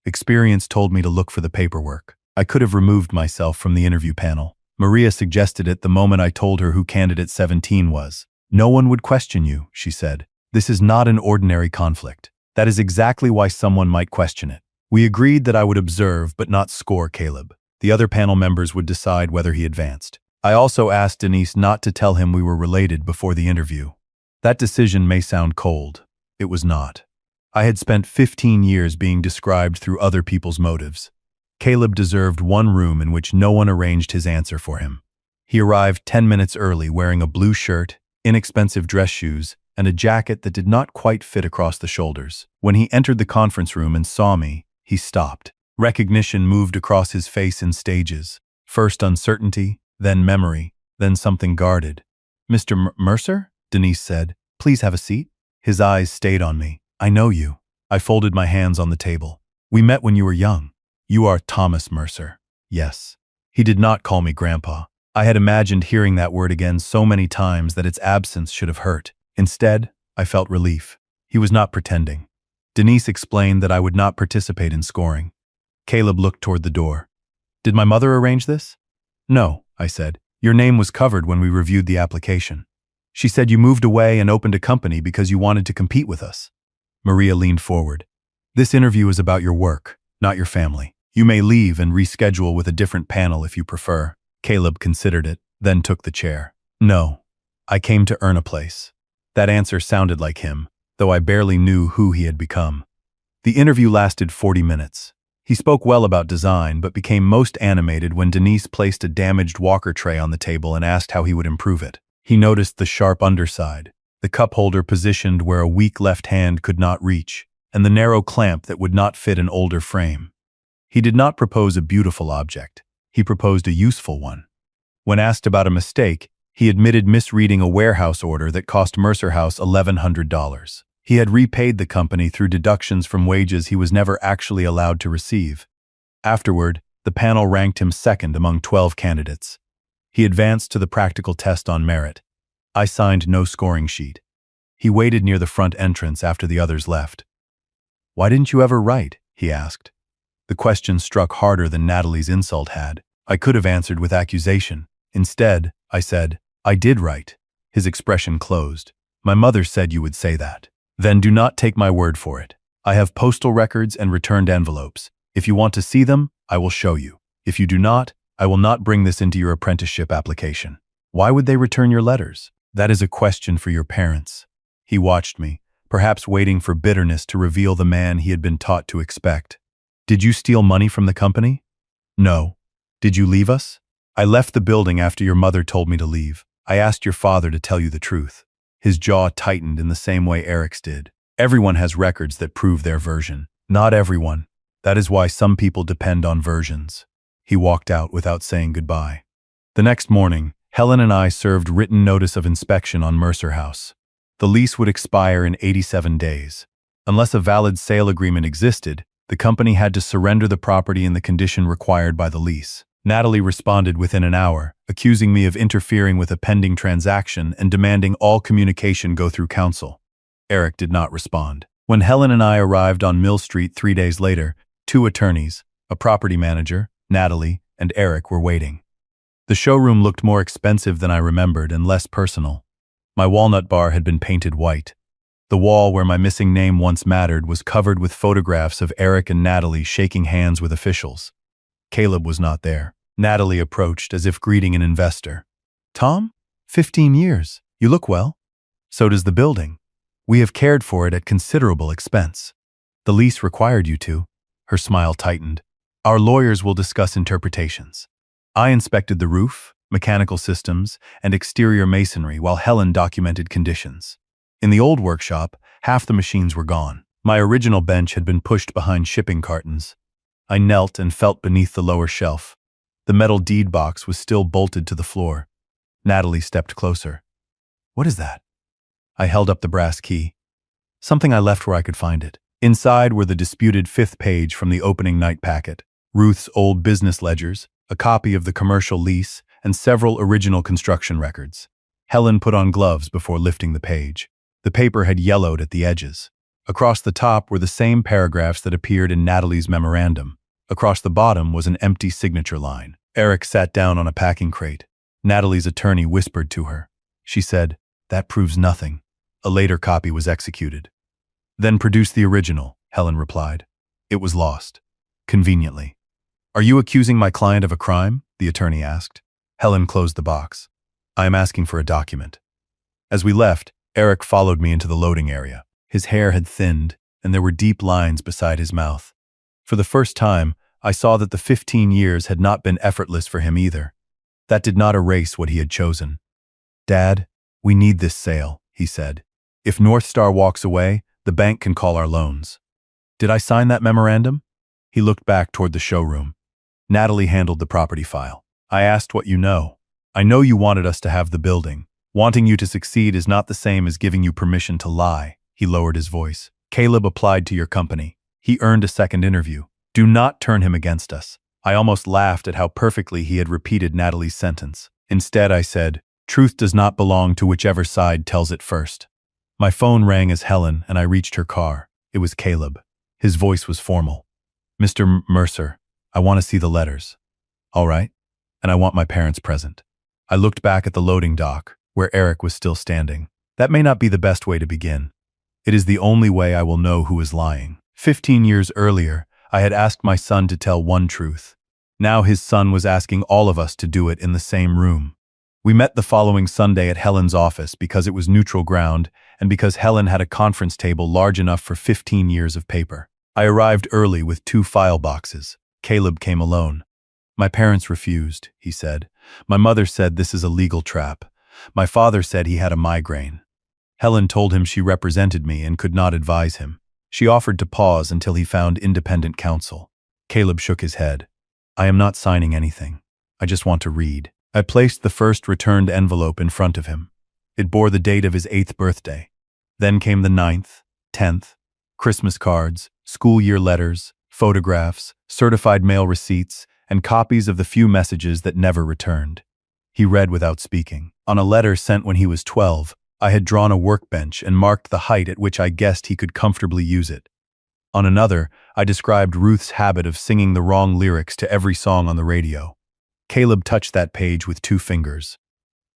Experience told me to look for the paperwork. I could have removed myself from the interview panel. Maria suggested it the moment I told her who candidate 17 was. "No one would question you," she said. "This is not an ordinary conflict. That is exactly why someone might question it." We agreed that I would observe but not score Caleb. The other panel members would decide whether he advanced. I also asked Denise not to tell him we were related before the interview. That decision may sound cold. It was not. I had spent 15 years being described through other people's motives. Caleb deserved one room in which no one arranged his answer for him. He arrived 10 minutes early wearing a blue shirt, inexpensive dress shoes, and a jacket that did not quite fit across the shoulders. When he entered the conference room and saw me, he stopped. Recognition moved across his face in stages. First uncertainty, then memory, then something guarded. "Mr. Mercer?" Denise said. "Please have a seat." His eyes stayed on me. "I know you." I folded my hands on the table. "We met when you were young. You are Thomas Mercer." "Yes." He did not call me Grandpa. I had imagined hearing that word again so many times that its absence should have hurt. Instead, I felt relief. He was not pretending. Denise explained that I would not participate in scoring. Caleb looked toward the door. "Did my mother arrange this?" "No," I said. "Your name was covered when we reviewed the application. She said you moved away and opened a company because you wanted to compete with us." Maria leaned forward. "This interview is about your work, not your family. You may leave and reschedule with a different panel if you prefer." Caleb considered it, then took the chair. "No, I came to earn a place." That answer sounded like him, though I barely knew who he had become. The interview lasted 40 minutes. He spoke well about design, but became most animated when Denise placed a damaged walker tray on the table and asked how he would improve it. He noticed the sharp underside, the cup holder positioned where a weak left hand could not reach, and the narrow clamp that would not fit an older frame. He did not propose a beautiful object. He proposed a useful one. When asked about a mistake, he admitted misreading a warehouse order that cost Mercer House $1,100. He had repaid the company through deductions from wages he was never actually allowed to receive. Afterward, the panel ranked him second among 12 candidates. He advanced to the practical test on merit. I signed no scoring sheet. He waited near the front entrance after the others left. "Why didn't you ever write?" he asked. The question struck harder than Natalie's insult had. I could have answered with accusation. Instead, I said, "I did write." His expression closed. "My mother said you would say that." "Then do not take my word for it. I have postal records and returned envelopes. If you want to see them, I will show you. If you do not, I will not bring this into your apprenticeship application." "Why would they return your letters?" "That is a question for your parents." He watched me, perhaps waiting for bitterness to reveal the man he had been taught to expect. "Did you steal money from the company?" "No." "Did you leave us?" "I left the building after your mother told me to leave. I asked your father to tell you the truth." His jaw tightened in the same way Eric's did. "Everyone has records that prove their version." "Not everyone. That is why some people depend on versions." He walked out without saying goodbye. The next morning, Helen and I served written notice of inspection on Mercer House. The lease would expire in 87 days. Unless a valid sale agreement existed, the company had to surrender the property in the condition required by the lease. Natalie responded within an hour, accusing me of interfering with a pending transaction and demanding all communication go through counsel. Eric did not respond. When Helen and I arrived on Mill Street 3 days later, 2 attorneys, a property manager, Natalie, and Eric were waiting. The showroom looked more expensive than I remembered and less personal. My walnut bar had been painted white. The wall where my missing name once mattered was covered with photographs of Eric and Natalie shaking hands with officials. Caleb was not there. Natalie approached as if greeting an investor. "Tom? 15 years. You look well. So does the building. We have cared for it at considerable expense. The lease required you to." Her smile tightened. "Our lawyers will discuss interpretations." I inspected the roof, mechanical systems, and exterior masonry while Helen documented conditions. In the old workshop, half the machines were gone. My original bench had been pushed behind shipping cartons. I knelt and felt beneath the lower shelf. The metal deed box was still bolted to the floor. Natalie stepped closer. "What is that?" I held up the brass key. "Something I left where I could find it." Inside were the disputed 5th page from the opening night packet, Ruth's old business ledgers, a copy of the commercial lease, and several original construction records. Helen put on gloves before lifting the page. The paper had yellowed at the edges. Across the top were the same paragraphs that appeared in Natalie's memorandum. Across the bottom was an empty signature line. Eric sat down on a packing crate. Natalie's attorney whispered to her. She said, "That proves nothing." A later copy was executed. "Then produce the original," Helen replied. "It was lost." Conveniently. "Are you accusing my client of a crime?" the attorney asked. Helen closed the box. "I am asking for a document." As we left, Eric followed me into the loading area. His hair had thinned, and there were deep lines beside his mouth. For the first time, I saw that the 15 years had not been effortless for him either. That did not erase what he had chosen. "Dad, we need this sale," he said. "If North Star walks away, the bank can call our loans." "Did I sign that memorandum?" He looked back toward the showroom. Natalie handled the property file. "I asked what you know. I know you wanted us to have the building. Wanting you to succeed is not the same as giving you permission to lie." He lowered his voice. "Caleb applied to your company. He earned a second interview. Do not turn him against us." I almost laughed at how perfectly he had repeated Natalie's sentence. Instead, I said, "Truth does not belong to whichever side tells it first." My phone rang as Helen and I reached her car. It was Caleb. His voice was formal. "Mr. Mercer, I want to see the letters." "All right. And I want my parents present." I looked back at the loading dock, where Eric was still standing. "That may not be the best way to begin. It is the only way I will know who is lying." 15 years earlier, I had asked my son to tell one truth. Now his son was asking all of us to do it in the same room. We met the following Sunday at Helen's office because it was neutral ground and because Helen had a conference table large enough for 15 years of paper. I arrived early with 2 file boxes. Caleb came alone. "My parents refused," he said. "My mother said this is a legal trap. My father said he had a migraine." Helen told him she represented me and could not advise him. She offered to pause until he found independent counsel. Caleb shook his head. "I am not signing anything. I just want to read." I placed the first returned envelope in front of him. It bore the date of his 8th birthday. Then came the 9th, 10th, Christmas cards, school year letters, photographs, certified mail receipts, and copies of the few messages that never returned. He read without speaking. On a letter sent when he was 12, I had drawn a workbench and marked the height at which I guessed he could comfortably use it. On another, I described Ruth's habit of singing the wrong lyrics to every song on the radio. Caleb touched that page with 2 fingers.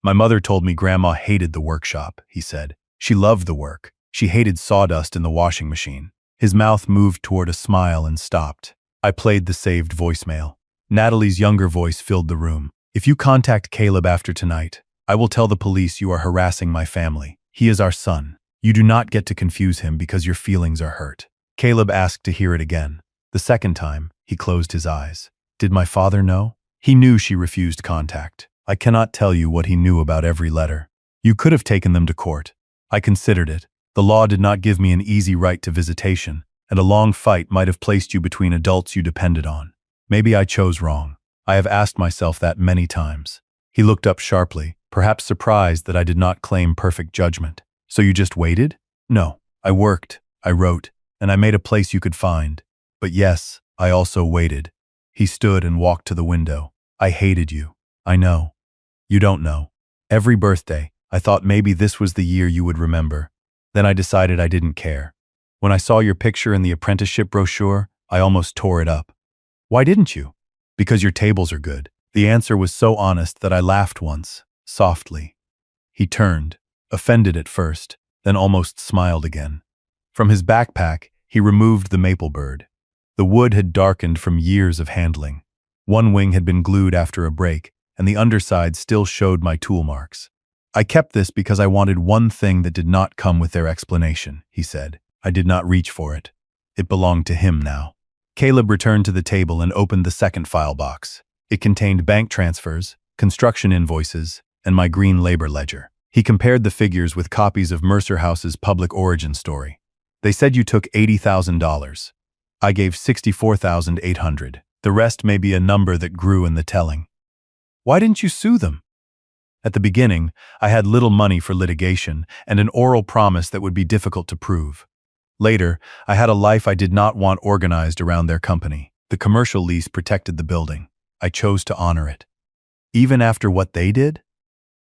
"My mother told me Grandma hated the workshop," he said. "She loved the work. She hated sawdust in the washing machine." His mouth moved toward a smile and stopped. I played the saved voicemail. Natalie's younger voice filled the room. "If you contact Caleb after tonight, I will tell the police you are harassing my family. He is our son. You do not get to confuse him because your feelings are hurt." Caleb asked to hear it again. The second time, he closed his eyes. Did my father know? He knew she refused contact. I cannot tell you what he knew about every letter. You could have taken them to court. I considered it. The law did not give me an easy right to visitation, and a long fight might have placed you between adults you depended on. Maybe I chose wrong. I have asked myself that many times. He looked up sharply, perhaps surprised that I did not claim perfect judgment. "So you just waited?" "No. I worked, I wrote, and I made a place you could find. But yes, I also waited." He stood and walked to the window. "I hated you. I know. You don't know. Every birthday, I thought maybe this was the year you would remember. Then I decided I didn't care. When I saw your picture in the apprenticeship brochure, I almost tore it up." "Why didn't you?" "Because your tables are good." The answer was so honest that I laughed once, softly. He turned, offended at first, then almost smiled again. From his backpack, he removed the maple bird. The wood had darkened from years of handling. One wing had been glued after a break, and the underside still showed my tool marks. "I kept this because I wanted one thing that did not come with their explanation," he said. I did not reach for it. It belonged to him now. Caleb returned to the table and opened the second file box. It contained bank transfers, construction invoices, and my green labor ledger. He compared the figures with copies of Mercer House's public origin story. "They said you took $80,000. I gave $64,800. The rest may be a number that grew in the telling." "Why didn't you sue them?" "At the beginning, I had little money for litigation and an oral promise that would be difficult to prove. Later, I had a life I did not want organized around their company. The commercial lease protected the building. I chose to honor it." Even after what they did?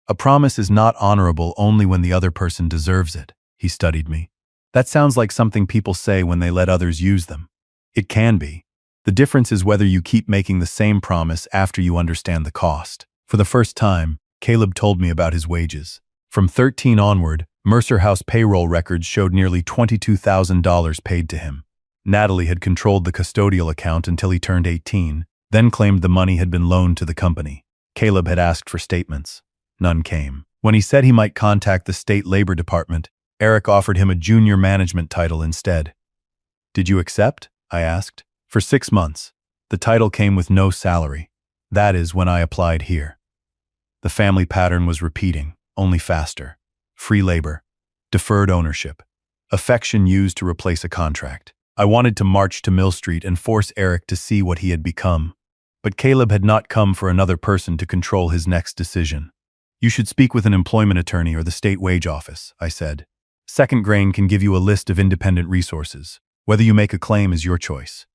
A promise is not honorable only when the other person deserves it. He studied me. That sounds like something people say when they let others use them. It can be. The difference is whether you keep making the same promise after you understand the cost. For the first time, Caleb told me about his wages. From 13 onward, Mercer House payroll records showed nearly $22,000 paid to him. Natalie had controlled the custodial account until he turned 18, then claimed the money had been loaned to the company. Caleb had asked for statements. None came. When he said he might contact the state labor department, Eric offered him a junior management title instead. "Did you accept?" I asked. "For 6 months. The title came with no salary. That is when I applied here." The family pattern was repeating, only faster. Free labor, deferred ownership, affection used to replace a contract. I wanted to march to Mill Street and force Eric to see what he had become. But Caleb had not come for another person to control his next decision. "You should speak with an employment attorney or the state wage office," I said. "Second Grain can give you a list of independent resources. Whether you make a claim is your choice."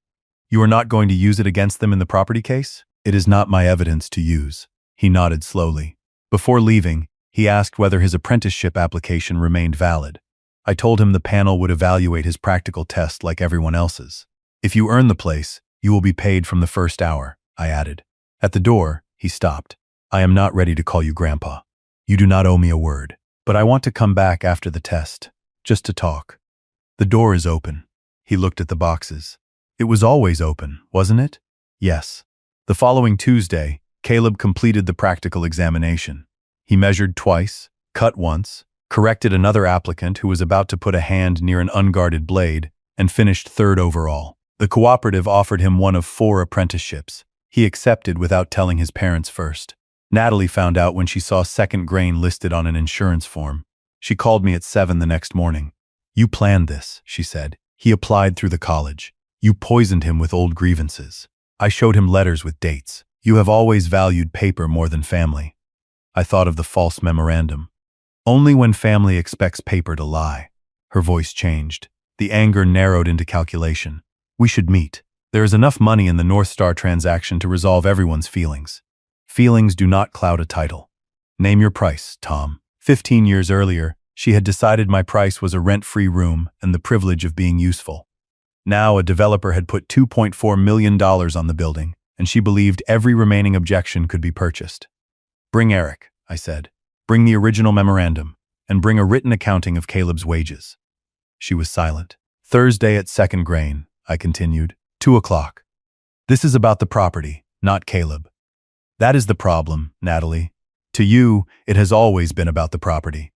"You are not going to use it against them in the property case?" "It is not my evidence to use." He nodded slowly. Before leaving, he asked whether his apprenticeship application remained valid. I told him the panel would evaluate his practical test like everyone else's. "If you earn the place, you will be paid from the first hour," I added. At the door, he stopped. "I am not ready to call you Grandpa. You do not owe me a word, but I want to come back after the test, just to talk." "The door is open." He looked at the boxes. "It was always open, wasn't it?" "Yes." The following Tuesday, Caleb completed the practical examination. He measured twice, cut once, corrected another applicant who was about to put a hand near an unguarded blade, and finished third overall. The cooperative offered him one of 4 apprenticeships. He accepted without telling his parents first. Natalie found out when she saw Second Grain listed on an insurance form. She called me at 7 the next morning. "You planned this," she said. "He applied through the college. You poisoned him with old grievances." I showed him letters with dates. "You have always valued paper more than family." I thought of the false memorandum. "Only when family expects paper to lie." Her voice changed. The anger narrowed into calculation. "We should meet. There is enough money in the North Star transaction to resolve everyone's feelings. Feelings do not cloud a title." "Name your price, Tom." 15 years earlier, she had decided my price was a rent-free room and the privilege of being useful. Now a developer had put $2.4 million on the building, and she believed every remaining objection could be purchased. "Bring Eric," I said. "Bring the original memorandum, and bring a written accounting of Caleb's wages." She was silent. "Thursday at Second Grain," I continued. 2 o'clock. "This is about the property, not Caleb." "That is the problem, Natalie. To you, it has always been about the property."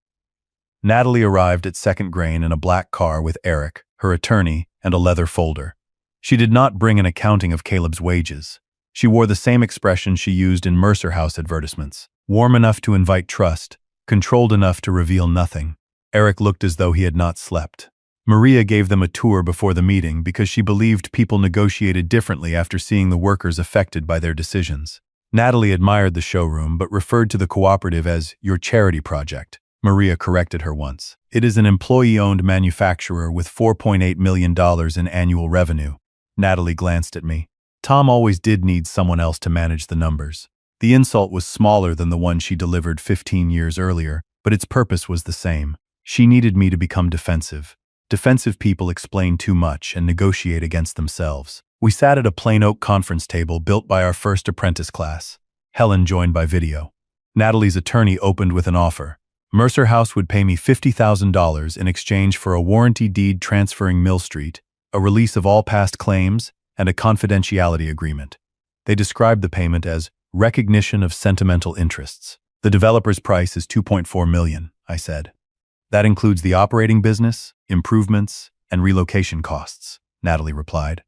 Natalie arrived at Second Grain in a black car with Eric, her attorney, and a leather folder. She did not bring an accounting of Caleb's wages. She wore the same expression she used in Mercer House advertisements. Warm enough to invite trust, controlled enough to reveal nothing. Eric looked as though he had not slept. Maria gave them a tour before the meeting because she believed people negotiated differently after seeing the workers affected by their decisions. Natalie admired the showroom but referred to the cooperative as your charity project. Maria corrected her once. "It is an employee-owned manufacturer with $4.8 million in annual revenue." Natalie glanced at me. Tom always did need someone else to manage the numbers. The insult was smaller than the one she delivered 15 years earlier, but its purpose was the same. She needed me to become defensive. Defensive people explain too much and negotiate against themselves. We sat at a plain oak conference table built by our first apprentice class. Helen joined by video. Natalie's attorney opened with an offer. Mercer House would pay me $50,000 in exchange for a warranty deed transferring Mill Street, a release of all past claims, and a confidentiality agreement. They described the payment as recognition of sentimental interests. "The developer's price is $2.4 million, I said. "That includes the operating business, improvements, and relocation costs," Natalie replied.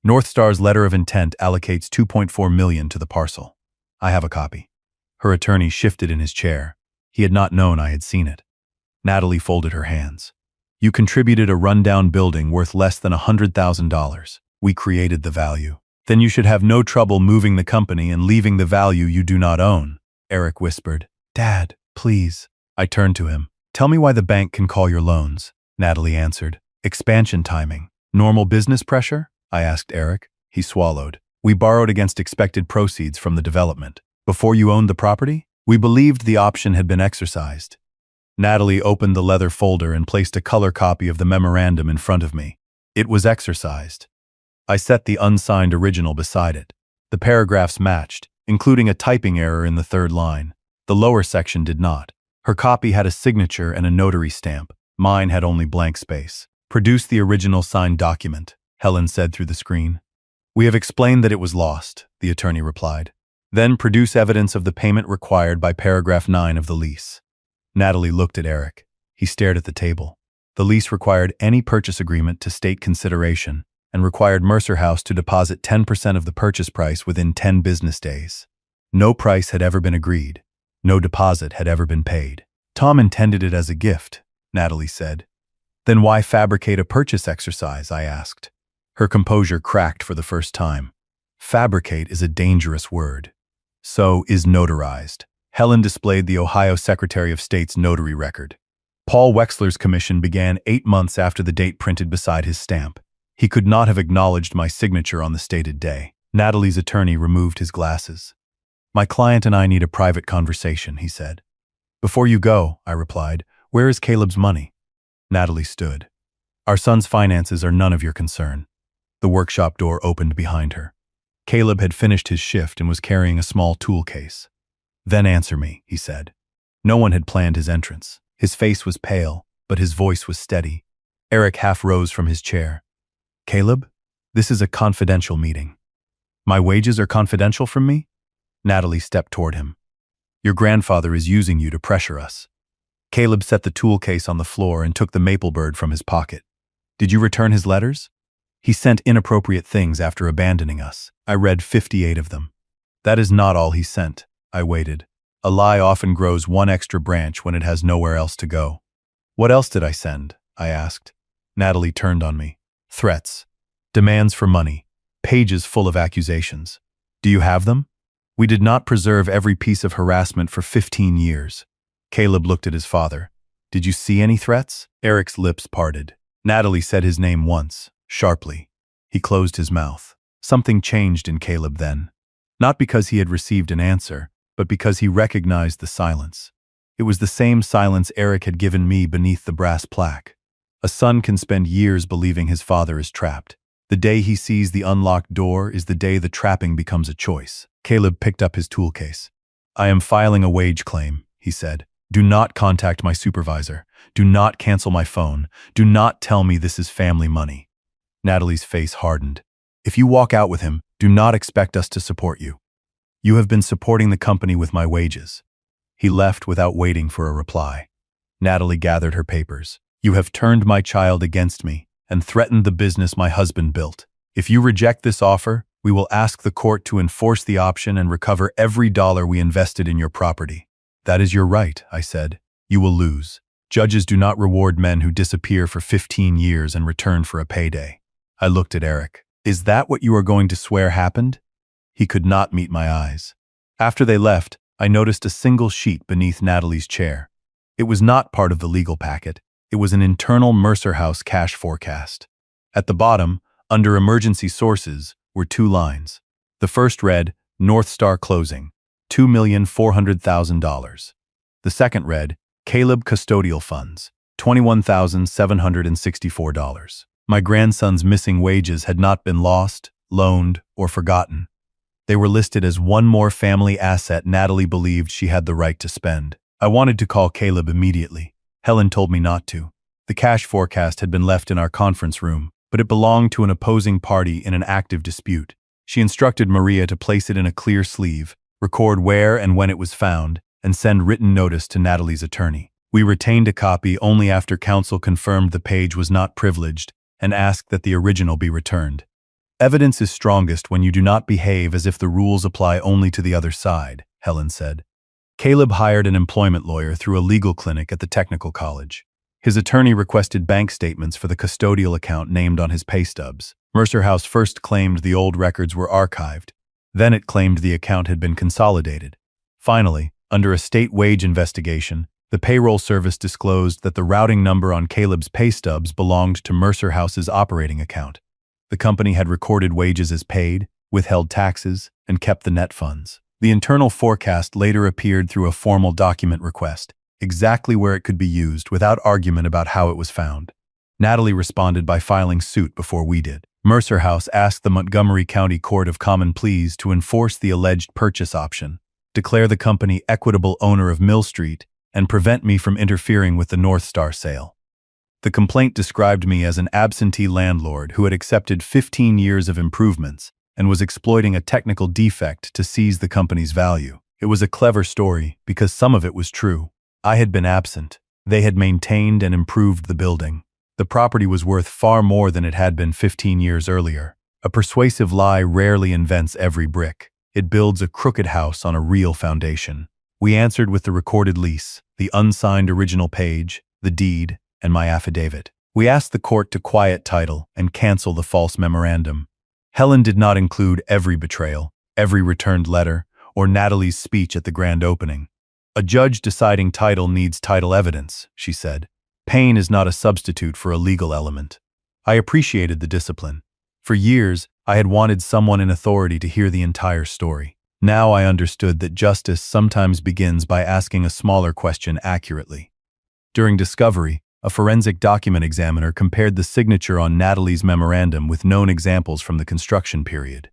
"North Star's letter of intent allocates $2.4 million to the parcel. I have a copy." Her attorney shifted in his chair. He had not known I had seen it. Natalie folded her hands. "You contributed a rundown building worth less than $100,000. We created the value. Then you should have no trouble moving the company and leaving the value you do not own," Eric whispered. "Dad, please." I turned to him. "Tell me why the bank can call your loans," Natalie answered. "Expansion timing. Normal business pressure?" I asked Eric. He swallowed. "We borrowed against expected proceeds from the development. Before you owned the property? We believed the option had been exercised. Natalie opened the leather folder and placed a color copy of the memorandum in front of me. It was exercised. I set the unsigned original beside it. The paragraphs matched, including a typing error in the third line. The lower section did not. Her copy had a signature and a notary stamp. Mine had only blank space. Produce the original signed document, Helen said through the screen. We have explained that it was lost, the attorney replied. Then produce evidence of the payment required by paragraph 9 of the lease. Natalie looked at Eric. He stared at the table. The lease required any purchase agreement to state consideration and required Mercer House to deposit 10% of the purchase price within 10 business days. No price had ever been agreed. No deposit had ever been paid. Tom intended it as a gift, Natalie said. Then why fabricate a purchase exercise, I asked. Her composure cracked for the first time. Fabricate is a dangerous word. So is notarized. Helen displayed the Ohio Secretary of State's notary record. Paul Wexler's commission began 8 months after the date printed beside his stamp. He could not have acknowledged my signature on the stated day. Natalie's attorney removed his glasses. My client and I need a private conversation, he said. Before you go, I replied, where is Caleb's money? Natalie stood. Our son's finances are none of your concern. The workshop door opened behind her. Caleb had finished his shift and was carrying a small tool case. Then answer me, he said. No one had planned his entrance. His face was pale, but his voice was steady. Eric half rose from his chair. Caleb, this is a confidential meeting. My wages are confidential from me? Natalie stepped toward him. Your grandfather is using you to pressure us. Caleb set the tool case on the floor and took the maple bird from his pocket. Did you return his letters? He sent inappropriate things after abandoning us. I read 58 of them. That is not all he sent. I waited. A lie often grows one extra branch when it has nowhere else to go. What else did I send? I asked. Natalie turned on me. Threats. Demands for money. Pages full of accusations. Do you have them? We did not preserve every piece of harassment for 15 years. Caleb looked at his father. Did you see any threats? Eric's lips parted. Natalie said his name once, sharply. He closed his mouth. Something changed in Caleb then. Not because he had received an answer, but because he recognized the silence. It was the same silence Eric had given me beneath the brass plaque. A son can spend years believing his father is trapped. The day he sees the unlocked door is the day the trapping becomes a choice. Caleb picked up his tool case. I am filing a wage claim, he said. Do not contact my supervisor. Do not cancel my phone. Do not tell me this is family money. Natalie's face hardened. If you walk out with him, do not expect us to support you. You have been supporting the company with my wages. He left without waiting for a reply. Natalie gathered her papers. You have turned my child against me and threatened the business my husband built. If you reject this offer, we will ask the court to enforce the option and recover every dollar we invested in your property. That is your right, I said. You will lose. Judges do not reward men who disappear for 15 years and return for a payday. I looked at Eric. Is that what you are going to swear happened? He could not meet my eyes. After they left, I noticed a single sheet beneath Natalie's chair. It was not part of the legal packet. It was an internal Mercer House cash forecast. At the bottom, under emergency sources, were 2 lines. The first read, North Star closing, $2,400,000. The second read, Caleb custodial funds, $21,764. My grandson's missing wages had not been lost, loaned, or forgotten. They were listed as one more family asset Natalie believed she had the right to spend. I wanted to call Caleb immediately. Helen told me not to. The cash forecast had been left in our conference room, but it belonged to an opposing party in an active dispute. She instructed Maria to place it in a clear sleeve, record where and when it was found, and send written notice to Natalie's attorney. We retained a copy only after counsel confirmed the page was not privileged and asked that the original be returned. Evidence is strongest when you do not behave as if the rules apply only to the other side, Helen said. Caleb hired an employment lawyer through a legal clinic at the technical college. His attorney requested bank statements for the custodial account named on his pay stubs. Mercer House first claimed the old records were archived. Then it claimed the account had been consolidated. Finally, under a state wage investigation, the payroll service disclosed that the routing number on Caleb's pay stubs belonged to Mercer House's operating account. The company had recorded wages as paid, withheld taxes, and kept the net funds. The internal forecast later appeared through a formal document request, exactly where it could be used without argument about how it was found. Natalie responded by filing suit before we did. Mercer House asked the Montgomery County Court of Common Pleas to enforce the alleged purchase option, declare the company equitable owner of Mill Street, and prevent me from interfering with the North Star sale. The complaint described me as an absentee landlord who had accepted 15 years of improvements and was exploiting a technical defect to seize the company's value. It was a clever story because some of it was true. I had been absent. They had maintained and improved the building. The property was worth far more than it had been 15 years earlier. A persuasive lie rarely invents every brick. It builds a crooked house on a real foundation. We answered with the recorded lease, the unsigned original page, the deed, and my affidavit. We asked the court to quiet title and cancel the false memorandum. Helen did not include every betrayal, every returned letter, or Natalie's speech at the grand opening. A judge deciding title needs title evidence, she said. Pain is not a substitute for a legal element. I appreciated the discipline. For years, I had wanted someone in authority to hear the entire story. Now I understood that justice sometimes begins by asking a smaller question accurately. During discovery, a forensic document examiner compared the signature on Natalie's memorandum with known examples from the construction period.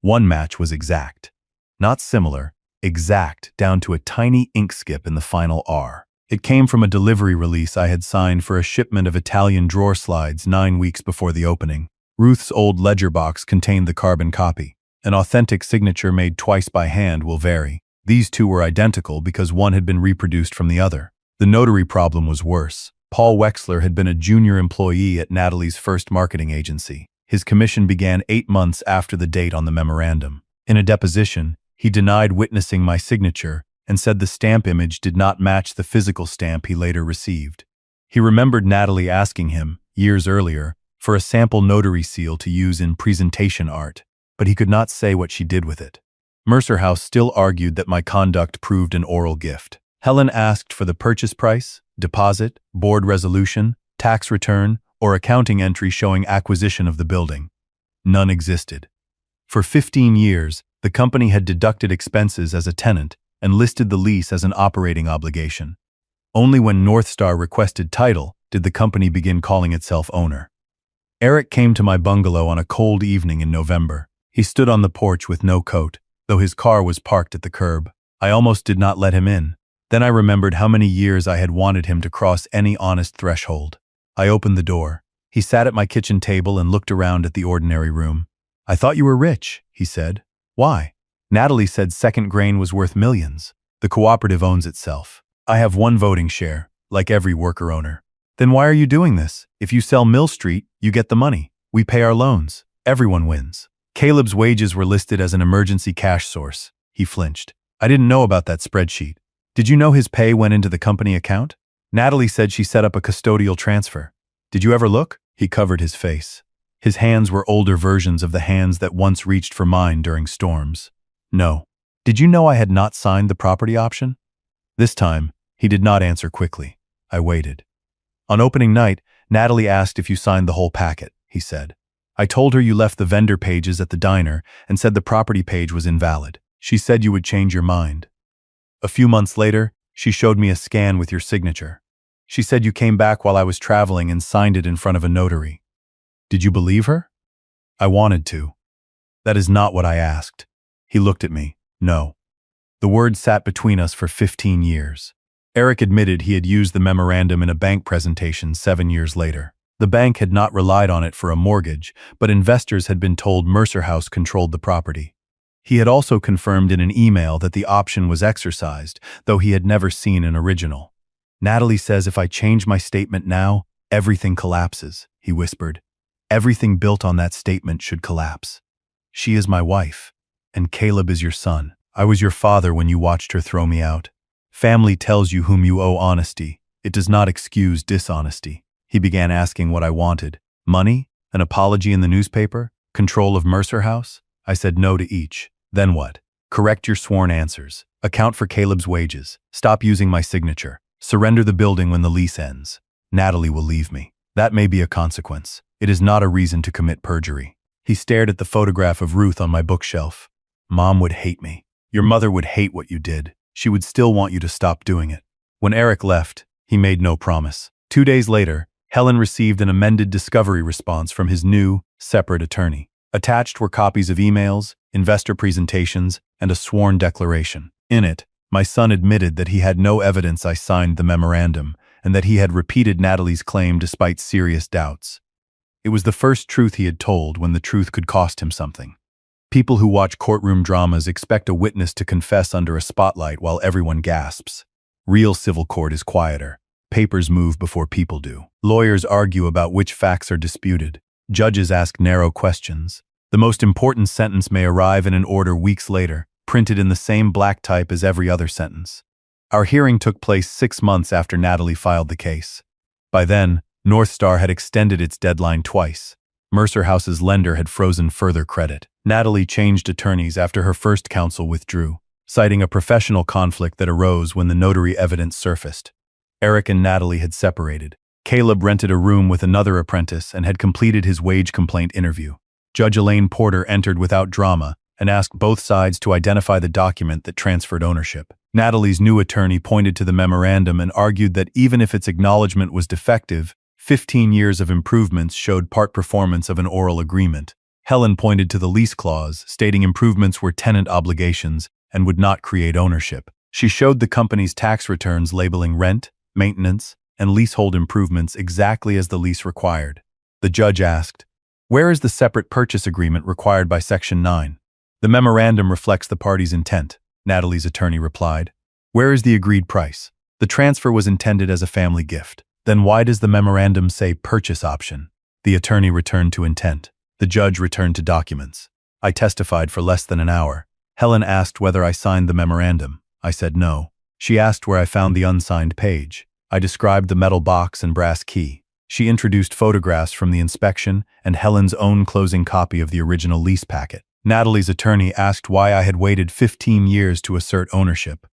One match was exact. Not similar, exact down to a tiny ink skip in the final R. It came from a delivery release I had signed for a shipment of Italian drawer slides 9 weeks before the opening. Ruth's old ledger box contained the carbon copy. An authentic signature made twice by hand will vary. These two were identical because one had been reproduced from the other. The notary problem was worse. Paul Wexler had been a junior employee at Natalie's first marketing agency. His commission began 8 months after the date on the memorandum. In a deposition, he denied witnessing my signature and said the stamp image did not match the physical stamp he later received. He remembered Natalie asking him, years earlier, for a sample notary seal to use in presentation art, but he could not say what she did with it. Mercer House still argued that my conduct proved an oral gift. Helen asked for the purchase price, deposit, board resolution, tax return, or accounting entry showing acquisition of the building. None existed. For 15 years, the company had deducted expenses as a tenant and listed the lease as an operating obligation. Only when North Star requested title did the company begin calling itself owner. Eric came to my bungalow on a cold evening in November. He stood on the porch with no coat, though his car was parked at the curb. I almost did not let him in. Then I remembered how many years I had wanted him to cross any honest threshold. I opened the door. He sat at my kitchen table and looked around at the ordinary room. "I thought you were rich," he said. "Why?" "Natalie said Second Grain was worth millions. The cooperative owns itself. I have one voting share, like every worker owner." "Then why are you doing this? If you sell Mill Street, you get the money. We pay our loans. Everyone wins." Caleb's wages were listed as an emergency cash source. He flinched. "I didn't know about that spreadsheet. Did you know his pay went into the company account?" "Natalie said she set up a custodial transfer. Did you ever look?" He covered his face. His hands were older versions of the hands that once reached for mine during storms. "No." "Did you know I had not signed the property option?" This time, he did not answer quickly. I waited. "On opening night, Natalie asked if you signed the whole packet," he said. "I told her you left the vendor pages at the diner and said the property page was invalid. She said you would change your mind. A few months later, she showed me a scan with your signature. She said you came back while I was traveling and signed it in front of a notary. Did you believe her?" I wanted to. "That is not what I asked." He looked at me. "No." The word sat between us for 15 years. Eric admitted he had used the memorandum in a bank presentation 7 years later. The bank had not relied on it for a mortgage, but investors had been told Mercer House controlled the property. He had also confirmed in an email that the option was exercised, though he had never seen an original. "Natalie says if I change my statement now, everything collapses," he whispered. "Everything built on that statement should collapse. She is my wife, and Caleb is your son. I was your father when you watched her throw me out. Family tells you whom you owe honesty. It does not excuse dishonesty." He began asking what I wanted. Money? An apology in the newspaper? Control of Mercer House? I said no to each. "Then what?" "Correct your sworn answers. Account for Caleb's wages. Stop using my signature. Surrender the building when the lease ends. Natalie will leave me. That may be a consequence. It is not a reason to commit perjury." He stared at the photograph of Ruth on my bookshelf. "Mom would hate me." Your mother would hate what you did. She would still want you to stop doing it. When Eric left, he made no promise. 2 days later, Helen received an amended discovery response from his new, separate attorney. Attached were copies of emails, investor presentations, and a sworn declaration. In it, my son admitted that he had no evidence I signed the memorandum, and that he had repeated Natalie's claim despite serious doubts. It was the first truth he had told when the truth could cost him something. People who watch courtroom dramas expect a witness to confess under a spotlight while everyone gasps. Real civil court is quieter. Papers move before people do. Lawyers argue about which facts are disputed. Judges ask narrow questions. The most important sentence may arrive in an order weeks later, printed in the same black type as every other sentence. Our hearing took place 6 months after Natalie filed the case. By then, North Star had extended its deadline twice. Mercer House's lender had frozen further credit. Natalie changed attorneys after her first counsel withdrew, citing a professional conflict that arose when the notary evidence surfaced. Eric and Natalie had separated. Caleb rented a room with another apprentice and had completed his wage complaint interview. Judge Elaine Porter entered without drama and asked both sides to identify the document that transferred ownership. Natalie's new attorney pointed to the memorandum and argued that even if its acknowledgement was defective, 15 years of improvements showed part performance of an oral agreement. Helen pointed to the lease clause, stating improvements were tenant obligations and would not create ownership. She showed the company's tax returns labeling rent, maintenance, and leasehold improvements exactly as the lease required. The judge asked, "Where is the separate purchase agreement required by Section 9? "The memorandum reflects the parties' intent," Natalie's attorney replied. "Where is the agreed price? The transfer was intended as a family gift. Then why does the memorandum say purchase option?" The attorney returned to intent. The judge returned to documents. I testified for less than an hour. Helen asked whether I signed the memorandum. I said no. She asked where I found the unsigned page. I described the metal box and brass key. She introduced photographs from the inspection and Helen's own closing copy of the original lease packet. Natalie's attorney asked why I had waited 15 years to assert ownership.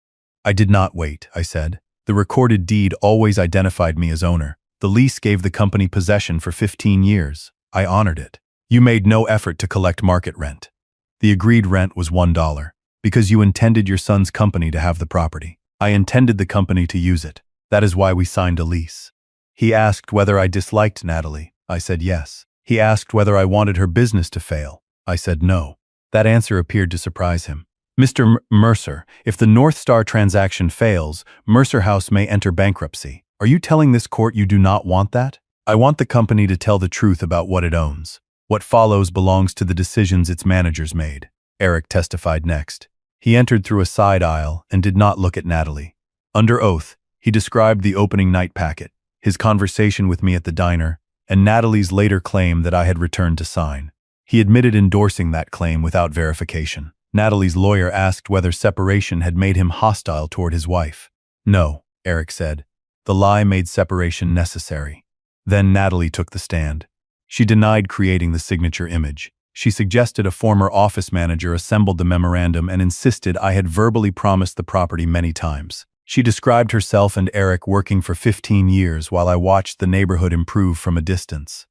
"I did not wait," I said. "The recorded deed always identified me as owner. The lease gave the company possession for 15 years. I honored it. You made no effort to collect market rent. The agreed rent was $1, because you intended your son's company to have the property. I intended the company to use it. That is why we signed a lease." He asked whether I disliked Natalie. I said yes. He asked whether I wanted her business to fail. I said no. That answer appeared to surprise him. "Mr. Mercer, if the North Star transaction fails, Mercer House may enter bankruptcy. Are you telling this court you do not want that?" "I want the company to tell the truth about what it owns. What follows belongs to the decisions its managers made." Eric testified next. He entered through a side aisle and did not look at Natalie. Under oath, he described the opening night packet, his conversation with me at the diner, and Natalie's later claim that I had returned to sign. He admitted endorsing that claim without verification. Natalie's lawyer asked whether separation had made him hostile toward his wife. "No," Eric said. "The lie made separation necessary." Then Natalie took the stand. She denied creating the signature image. She suggested a former office manager assembled the memorandum and insisted I had verbally promised the property many times. She described herself and Eric working for 15 years while I watched the neighborhood improve from a distance.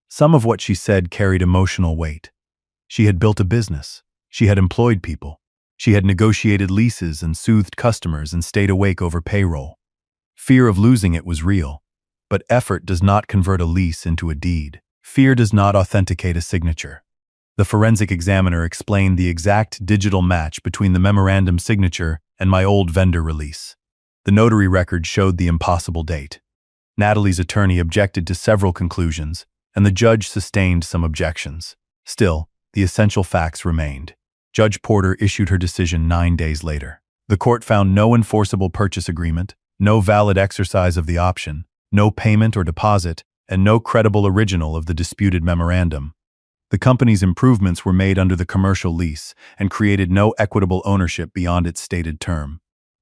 Some of what she said carried emotional weight. She had built a business. She had employed people. She had negotiated leases and soothed customers and stayed awake over payroll. Fear of losing it was real, but effort does not convert a lease into a deed. Fear does not authenticate a signature. The forensic examiner explained the exact digital match between the memorandum signature and my old vendor release. The notary record showed the impossible date. Natalie's attorney objected to several conclusions, and the judge sustained some objections. Still, the essential facts remained. Judge Porter issued her decision 9 days later. The court found no enforceable purchase agreement, no valid exercise of the option, no payment or deposit, and no credible original of the disputed memorandum. The company's improvements were made under the commercial lease and created no equitable ownership beyond its stated term.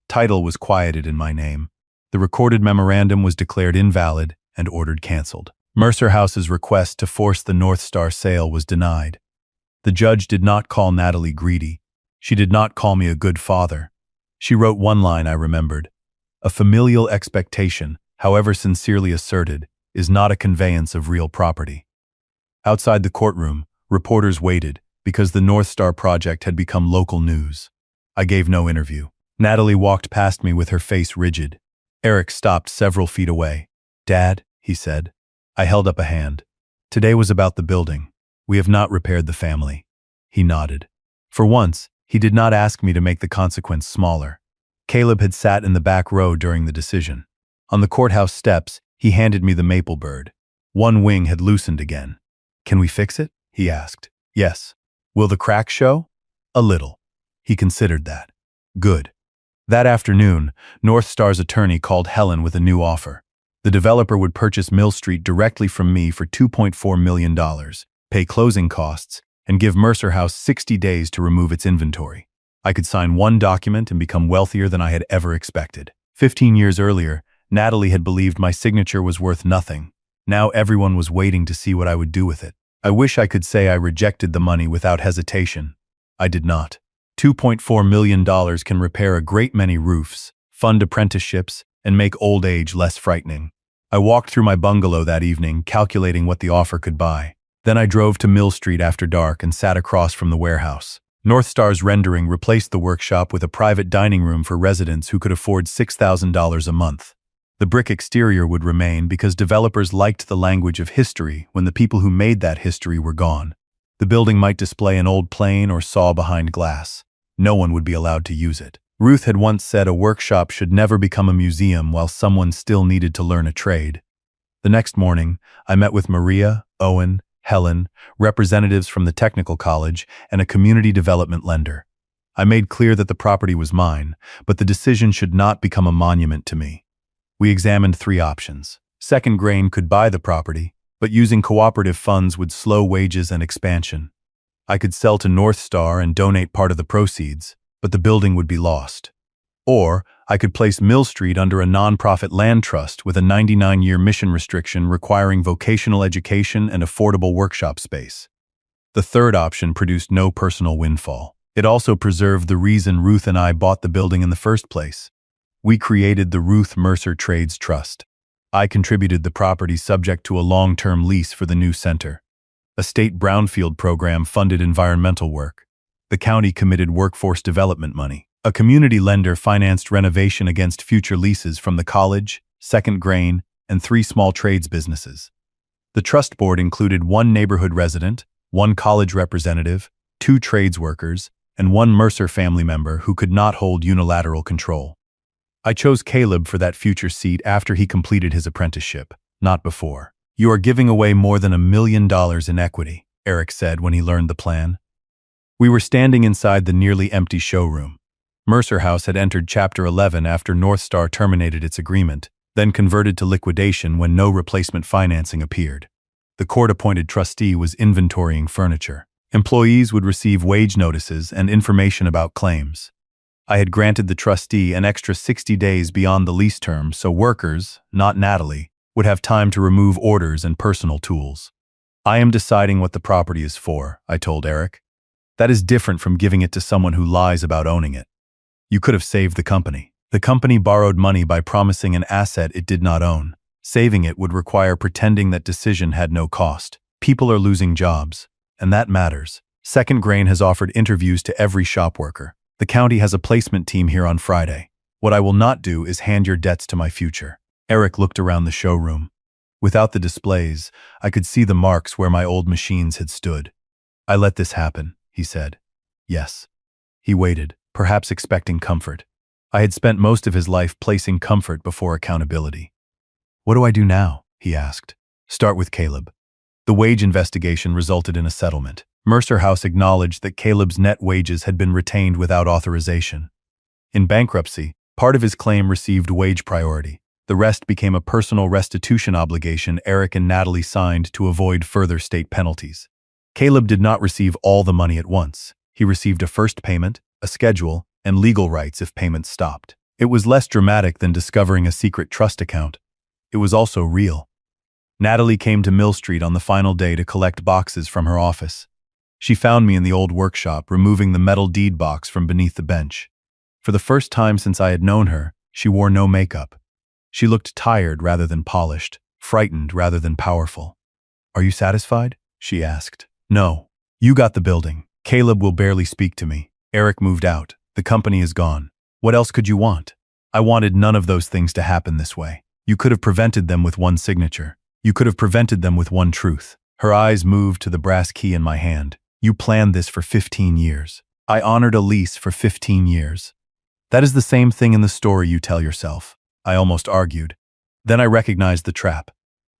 Title was quieted in my name. The recorded memorandum was declared invalid and ordered canceled. Mercer House's request to force the North Star sale was denied. The judge did not call Natalie greedy. She did not call me a good father. She wrote one line I remembered. "A familial expectation, however sincerely asserted, is not a conveyance of real property." Outside the courtroom, reporters waited because the North Star project had become local news. I gave no interview. Natalie walked past me with her face rigid. Eric stopped several feet away. "Dad," he said. I held up a hand. "Today was about the building. We have not repaired the family." He nodded. For once, he did not ask me to make the consequence smaller. Caleb had sat in the back row during the decision. On the courthouse steps, he handed me the maple bird. One wing had loosened again. "Can we fix it?" he asked. "Yes." "Will the crack show?" "A little." He considered that. "Good." That afternoon, North Star's attorney called Helen with a new offer. The developer would purchase Mill Street directly from me for $2.4 million, pay closing costs, and give Mercer House 60 days to remove its inventory. I could sign one document and become wealthier than I had ever expected. 15 years earlier, Natalie had believed my signature was worth nothing. Now everyone was waiting to see what I would do with it. I wish I could say I rejected the money without hesitation. I did not. $2.4 million can repair a great many roofs, fund apprenticeships, and make old age less frightening. I walked through my bungalow that evening, calculating what the offer could buy. Then I drove to Mill Street after dark and sat across from the warehouse. North Star's rendering replaced the workshop with a private dining room for residents who could afford $6,000 a month. The brick exterior would remain because developers liked the language of history when the people who made that history were gone. The building might display an old plane or saw behind glass. No one would be allowed to use it. Ruth had once said a workshop should never become a museum while someone still needed to learn a trade. The next morning, I met with Maria, Owen, Helen, representatives from the technical college, and a community development lender. I made clear that the property was mine, but the decision should not become a monument to me. We examined 3 options. Second Grain could buy the property, but using cooperative funds would slow wages and expansion. I could sell to North Star and donate part of the proceeds, but the building would be lost. Or I could place Mill Street under a nonprofit land trust with a 99-year mission restriction requiring vocational education and affordable workshop space. The third option produced no personal windfall. It also preserved the reason Ruth and I bought the building in the first place. We created the Ruth Mercer Trades Trust. I contributed the property subject to a long-term lease for the new center. A state brownfield program funded environmental work. The county committed workforce development money. A community lender financed renovation against future leases from the college, Second Grain, and 3 small trades businesses. The trust board included 1 neighborhood resident, 1 college representative, 2 trades workers, and 1 Mercer family member who could not hold unilateral control. I chose Caleb for that future seat after he completed his apprenticeship, not before. "You are giving away more than $1 million in equity," Eric said when he learned the plan. We were standing inside the nearly empty showroom. Mercer House had entered Chapter 11 after North Star terminated its agreement, then converted to liquidation when no replacement financing appeared. The court-appointed trustee was inventorying furniture. Employees would receive wage notices and information about claims. I had granted the trustee an extra 60 days beyond the lease term so workers, not Natalie, would have time to remove orders and personal tools. "I am deciding what the property is for," I told Eric. "That is different from giving it to someone who lies about owning it. You could have saved the company. The company borrowed money by promising an asset it did not own. Saving it would require pretending that decision had no cost. People are losing jobs, and that matters. Second Grain has offered interviews to every shop worker. The county has a placement team here on Friday. What I will not do is hand your debts to my future." Eric looked around the showroom. Without the displays, I could see the marks where my old machines had stood. "I let this happen," he said. "Yes." He waited, perhaps expecting comfort. I had spent most of his life placing comfort before accountability. "What do I do now?" he asked. "Start with Caleb." The wage investigation resulted in a settlement. Mercer House acknowledged that Caleb's net wages had been retained without authorization. In bankruptcy, part of his claim received wage priority. The rest became a personal restitution obligation Eric and Natalie signed to avoid further state penalties. Caleb did not receive all the money at once. He received a first payment, a schedule, and legal rights if payments stopped. It was less dramatic than discovering a secret trust account. It was also real. Natalie came to Mill Street on the final day to collect boxes from her office. She found me in the old workshop, removing the metal deed box from beneath the bench. For the first time since I had known her, she wore no makeup. She looked tired rather than polished, frightened rather than powerful. "Are you satisfied?" she asked. "No. You got the building. Caleb will barely speak to me." Eric moved out. The company is gone. What else could you want? I wanted none of those things to happen this way. You could have prevented them with one signature. You could have prevented them with one truth. Her eyes moved to the brass key in my hand. You planned this for 15 years. I honored a lease for 15 years. That is the same thing in the story you tell yourself, I almost argued. Then I recognized the trap.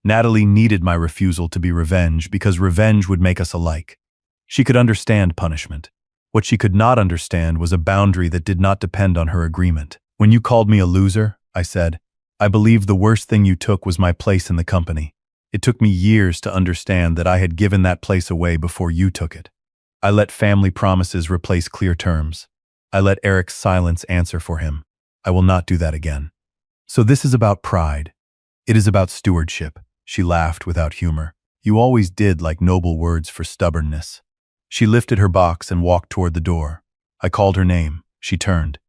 Natalie needed my refusal to be revenge because revenge would make us alike. She could understand punishment. What she could not understand was a boundary that did not depend on her agreement. When you called me a loser, I said, I believe the worst thing you took was my place in the company. It took me years to understand that I had given that place away before you took it. I let family promises replace clear terms. I let Eric's silence answer for him. I will not do that again. So this is about pride. It is about stewardship. She laughed without humor. You always did like noble words for stubbornness. She lifted her box and walked toward the door. I called her name. She turned.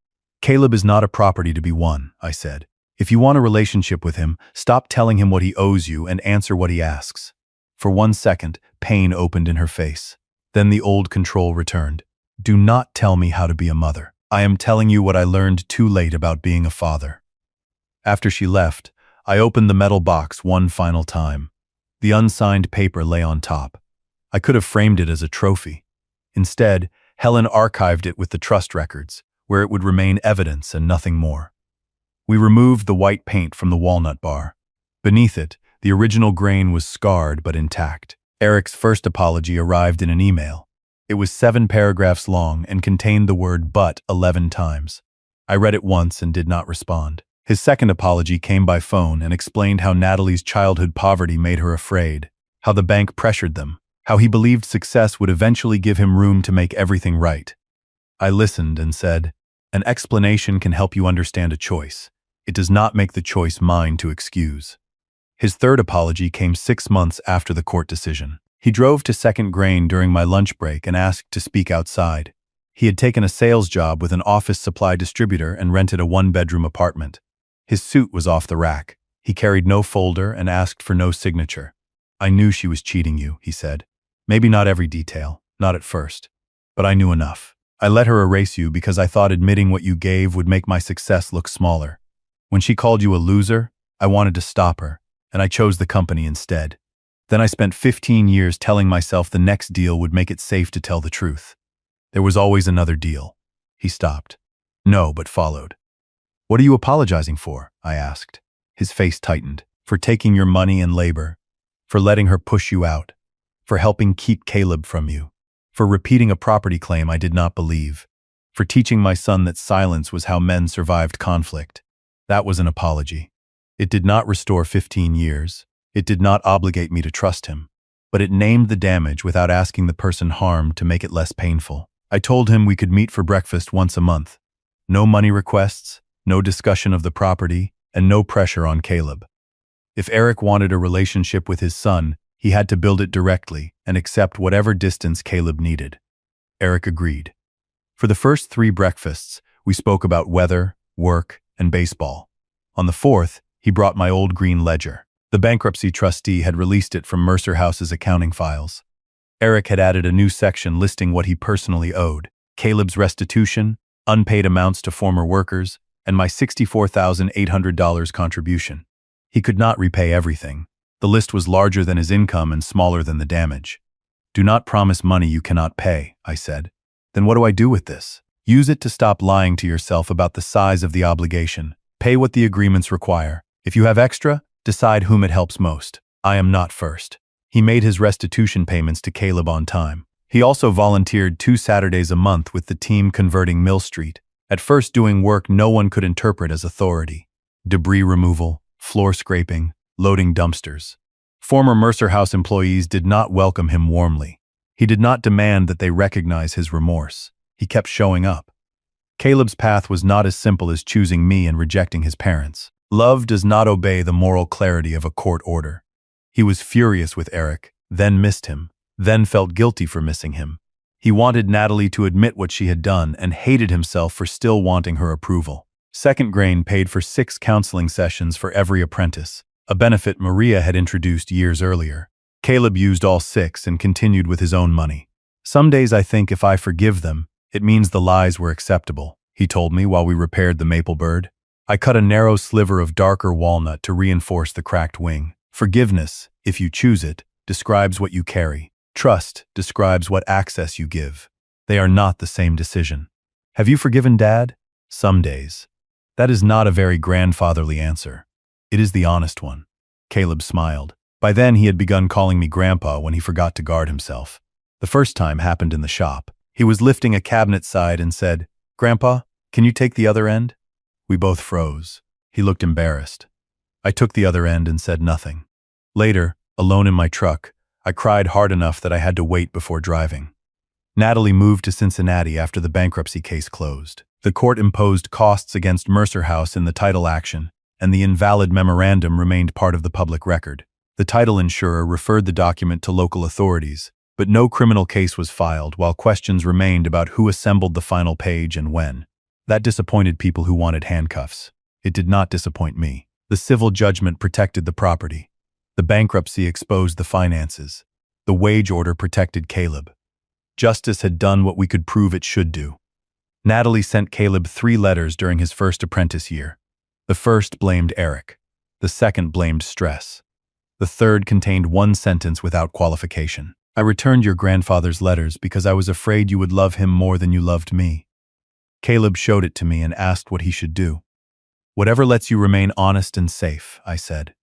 Caleb is not a property to be won, I said. If you want a relationship with him, stop telling him what he owes you and answer what he asks. For 1 second, pain opened in her face. Then the old control returned. Do not tell me how to be a mother. I am telling you what I learned too late about being a father. After she left, I opened the metal box one final time. The unsigned paper lay on top. I could have framed it as a trophy. Instead, Helen archived it with the trust records, where it would remain evidence and nothing more. We removed the white paint from the walnut bar. Beneath it, the original grain was scarred but intact. Eric's first apology arrived in an email. It was 7 paragraphs long and contained the word "but" 11 times. I read it once and did not respond. His second apology came by phone and explained how Natalie's childhood poverty made her afraid, how the bank pressured them, how he believed success would eventually give him room to make everything right. I listened and said, an explanation can help you understand a choice. It does not make the choice mine to excuse. His third apology came 6 months after the court decision. He drove to Second Grain during my lunch break and asked to speak outside. He had taken a sales job with an office supply distributor and rented a 1-bedroom apartment. His suit was off the rack. He carried no folder and asked for no signature. I knew she was cheating you, he said. Maybe not every detail, not at first. But I knew enough. I let her erase you because I thought admitting what you gave would make my success look smaller. When she called you a loser, I wanted to stop her, and I chose the company instead. Then I spent 15 years telling myself the next deal would make it safe to tell the truth. There was always another deal. He stopped. No, but followed. What are you apologizing for? I asked. His face tightened. For taking your money and labor. For letting her push you out. For helping keep Caleb from you. For repeating a property claim I did not believe. For teaching my son that silence was how men survived conflict. That was an apology. It did not restore 15 years. It did not obligate me to trust him. But it named the damage without asking the person harmed to make it less painful. I told him we could meet for breakfast once a month. No money requests, no discussion of the property, and no pressure on Caleb. If Eric wanted a relationship with his son, he had to build it directly and accept whatever distance Caleb needed. Eric agreed. For the first 3 breakfasts, we spoke about weather, work, and baseball. On the 4th, he brought my old green ledger. The bankruptcy trustee had released it from Mercer House's accounting files. Eric had added a new section listing what he personally owed, Caleb's restitution, unpaid amounts to former workers, and my $64,800 contribution. He could not repay everything. The list was larger than his income and smaller than the damage. Do not promise money you cannot pay, I said. Then what do I do with this? Use it to stop lying to yourself about the size of the obligation. Pay what the agreements require. If you have extra, decide whom it helps most. I am not first. He made his restitution payments to Caleb on time. He also volunteered 2 Saturdays a month with the team converting Mill Street, at first doing work no one could interpret as authority. Debris removal, floor scraping, loading dumpsters. Former Mercer House employees did not welcome him warmly. He did not demand that they recognize his remorse. He kept showing up. Caleb's path was not as simple as choosing me and rejecting his parents. Love does not obey the moral clarity of a court order. He was furious with Eric, then missed him, then felt guilty for missing him. He wanted Natalie to admit what she had done and hated himself for still wanting her approval. Second Grain paid for 6 counseling sessions for every apprentice, a benefit Maria had introduced years earlier. Caleb used all 6 and continued with his own money. Some days I think if I forgive them, it means the lies were acceptable. he told me while we repaired the maple bird. I cut a narrow sliver of darker walnut to reinforce the cracked wing. Forgiveness, if you choose it, describes what you carry. Trust describes what access you give. They are not the same decision. Have you forgiven Dad? Some days. That is not a very grandfatherly answer. It is the honest one. Caleb smiled. By then he had begun calling me Grandpa when he forgot to guard himself. The first time happened in the shop. He was lifting a cabinet side and said, "Grandpa, can you take the other end?" We both froze. He looked embarrassed. I took the other end and said nothing. Later, alone in my truck, I cried hard enough that I had to wait before driving. Natalie moved to Cincinnati after the bankruptcy case closed. The court imposed costs against Mercer House in the title action, and the invalid memorandum remained part of the public record. The title insurer referred the document to local authorities, but no criminal case was filed while questions remained about who assembled the final page and when. That disappointed people who wanted handcuffs. It did not disappoint me. The civil judgment protected the property. The bankruptcy exposed the finances. The wage order protected Caleb. Justice had done what we could prove it should do. Natalie sent Caleb 3 letters during his first apprentice year. The first blamed Eric. The second blamed stress. The third contained one sentence without qualification. I returned your grandfather's letters because I was afraid you would love him more than you loved me. Caleb showed it to me and asked what he should do. Whatever lets you remain honest and safe, I said.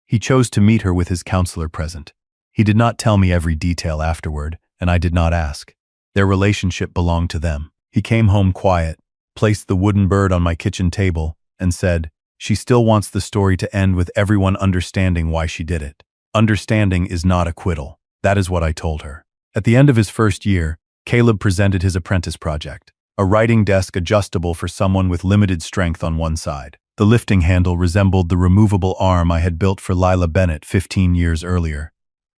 He chose to meet her with his counselor present. He did not tell me every detail afterward, and I did not ask. Their relationship belonged to them. He came home quiet, placed the wooden bird on my kitchen table, and said, "She still wants the story to end with everyone understanding why she did it. Understanding is not acquittal." That is what I told her. At the end of his first year, Caleb presented his apprentice project, a writing desk adjustable for someone with limited strength on one side. The lifting handle resembled the removable arm I had built for Lila Bennett 15 years earlier.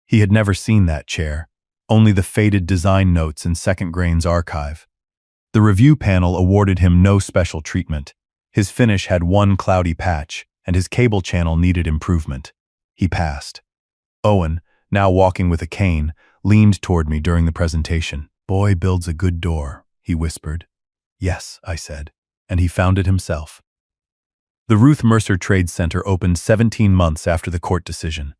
He had never seen that chair, only the faded design notes in Second Grain's archive. The review panel awarded him no special treatment. His finish had one cloudy patch, and his cable channel needed improvement. He passed. Owen, now walking with a cane, leaned toward me during the presentation. "Boy builds a good door," he whispered. "Yes," I said, and he found it himself. The Ruth Mercer Trade Center opened 17 months after the court decision.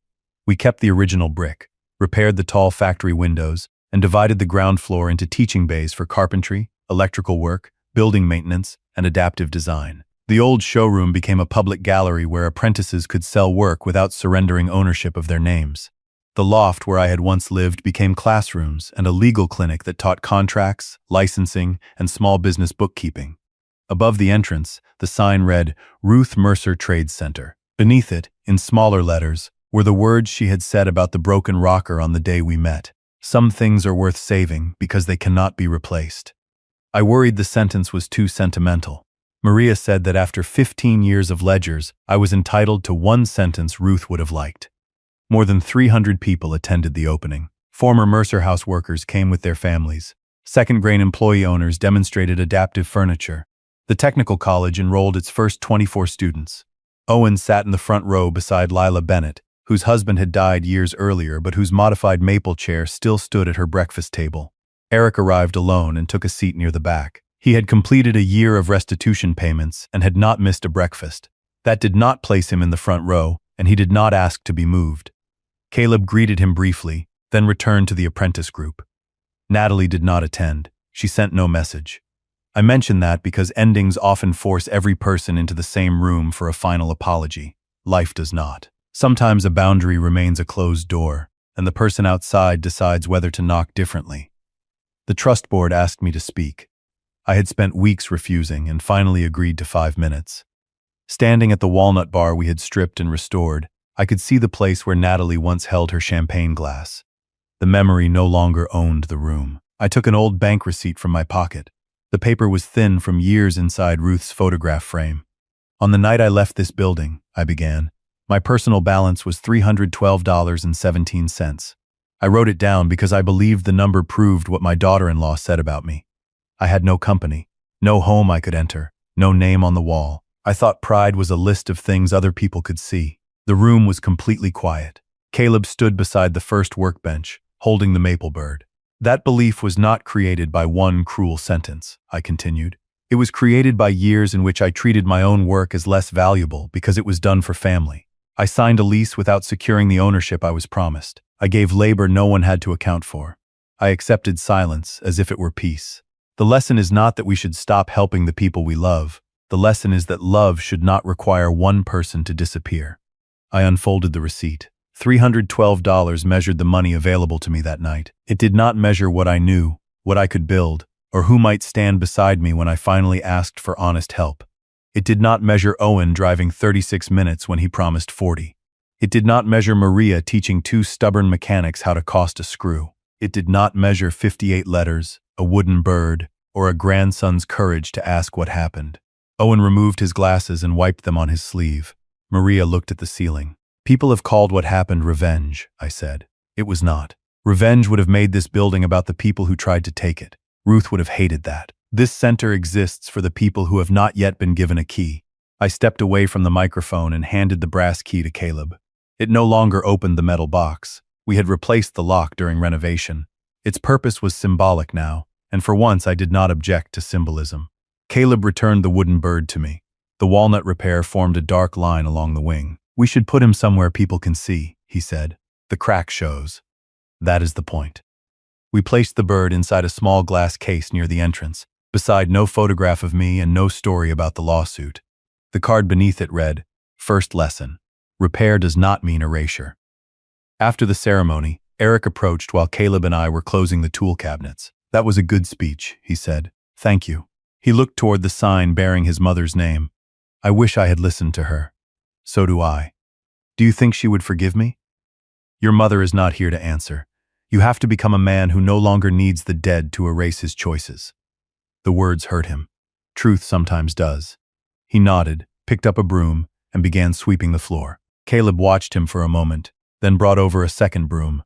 We kept the original brick, repaired the tall factory windows, and divided the ground floor into teaching bays for carpentry, electrical work, building maintenance, and adaptive design. The old showroom became a public gallery where apprentices could sell work without surrendering ownership of their names. The loft where I had once lived became classrooms and a legal clinic that taught contracts, licensing, and small business bookkeeping. Above the entrance, the sign read, "Ruth Mercer Trade Center." Beneath it, in smaller letters, were the words she had said about the broken rocker on the day we met. "Some things are worth saving because they cannot be replaced." I worried the sentence was too sentimental. Maria said that after 15 years of ledgers, I was entitled to one sentence Ruth would have liked. More than 300 people attended the opening. Former Mercer House workers came with their families. Second Grain employee owners demonstrated adaptive furniture. The technical college enrolled its first 24 students. Owen sat in the front row beside Lila Bennett, whose husband had died years earlier but whose modified maple chair still stood at her breakfast table. Eric arrived alone and took a seat near the back. He had completed a year of restitution payments and had not missed a breakfast. That did not place him in the front row, and he did not ask to be moved. Caleb greeted him briefly, then returned to the apprentice group. Natalie did not attend. She sent no message. I mention that because endings often force every person into the same room for a final apology. Life does not. Sometimes a boundary remains a closed door, and the person outside decides whether to knock differently. The trust board asked me to speak. I had spent weeks refusing and finally agreed to 5 minutes. Standing at the walnut bar we had stripped and restored, I could see the place where Natalie once held her champagne glass. The memory no longer owned the room. I took an old bank receipt from my pocket. The paper was thin from years inside Ruth's photograph frame. "On the night I left this building," I began, "my personal balance was $312.17. I wrote it down because I believed the number proved what my daughter-in-law said about me. I had no company, no home I could enter, no name on the wall. I thought pride was a list of things other people could see." The room was completely quiet. Caleb stood beside the first workbench, holding the maple bird. "That belief was not created by one cruel sentence," I continued. It was created by years in which I treated my own work as less valuable because it was done for family. I signed a lease without securing the ownership I was promised. I gave labor no one had to account for. I accepted silence as if it were peace. The lesson is not that we should stop helping the people we love. The lesson is that love should not require one person to disappear. I unfolded the receipt. $312 measured the money available to me that night. It did not measure what I knew, what I could build, or who might stand beside me when I finally asked for honest help. It did not measure Owen driving 36 minutes when he promised 40. It did not measure Maria teaching two stubborn mechanics how to cost a screw. It did not measure 58 letters, a wooden bird, or a grandson's courage to ask what happened. Owen removed his glasses and wiped them on his sleeve. Maria looked at the ceiling. People have called what happened revenge, I said. It was not. Revenge would have made this building about the people who tried to take it. Ruth would have hated that. This center exists for the people who have not yet been given a key. I stepped away from the microphone and handed the brass key to Caleb. It no longer opened the metal box. We had replaced the lock during renovation. Its purpose was symbolic now, and for once I did not object to symbolism. Caleb returned the wooden bird to me. The walnut repair formed a dark line along the wing. "We should put him somewhere people can see," he said. "The crack shows." "That is the point." We placed the bird inside a small glass case near the entrance, beside no photograph of me and no story about the lawsuit. The card beneath it read, "First lesson. Repair does not mean erasure." After the ceremony, Eric approached while Caleb and I were closing the tool cabinets. "That was a good speech," he said. "Thank you." He looked toward the sign bearing his mother's name. "I wish I had listened to her." "So do I." "Do you think she would forgive me?" "Your mother is not here to answer. You have to become a man who no longer needs the dead to erase his choices." The words hurt him. Truth sometimes does. He nodded, picked up a broom, and began sweeping the floor. Caleb watched him for a moment, then brought over a second broom.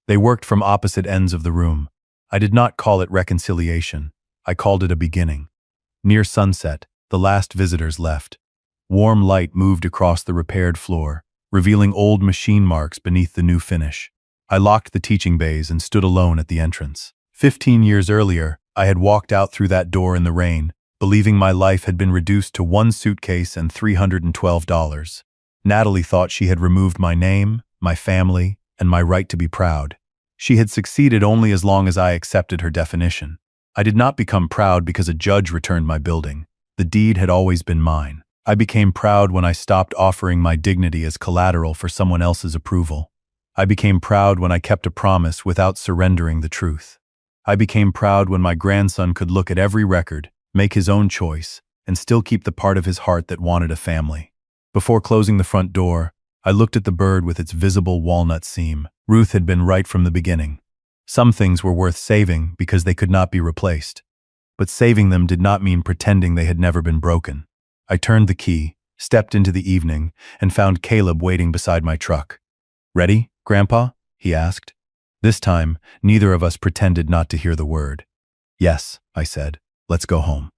They worked from opposite ends of the room. I did not call it reconciliation. I called it a beginning. Near sunset, the last visitors left. Warm light moved across the repaired floor, revealing old machine marks beneath the new finish. I locked the teaching bays and stood alone at the entrance. 15 years earlier, I had walked out through that door in the rain, believing my life had been reduced to one suitcase and $312. Natalie thought she had removed my name, my family, and my right to be proud. She had succeeded only as long as I accepted her definition. I did not become proud because a judge returned my building. The deed had always been mine. I became proud when I stopped offering my dignity as collateral for someone else's approval. I became proud when I kept a promise without surrendering the truth. I became proud when my grandson could look at every record, make his own choice, and still keep the part of his heart that wanted a family. Before closing the front door, I looked at the bird with its visible walnut seam. Ruth had been right from the beginning. Some things were worth saving because they could not be replaced. But saving them did not mean pretending they had never been broken. I turned the key, stepped into the evening, and found Caleb waiting beside my truck. "Ready, Grandpa?" he asked. This time, neither of us pretended not to hear the word. "Yes," I said. "Let's go home."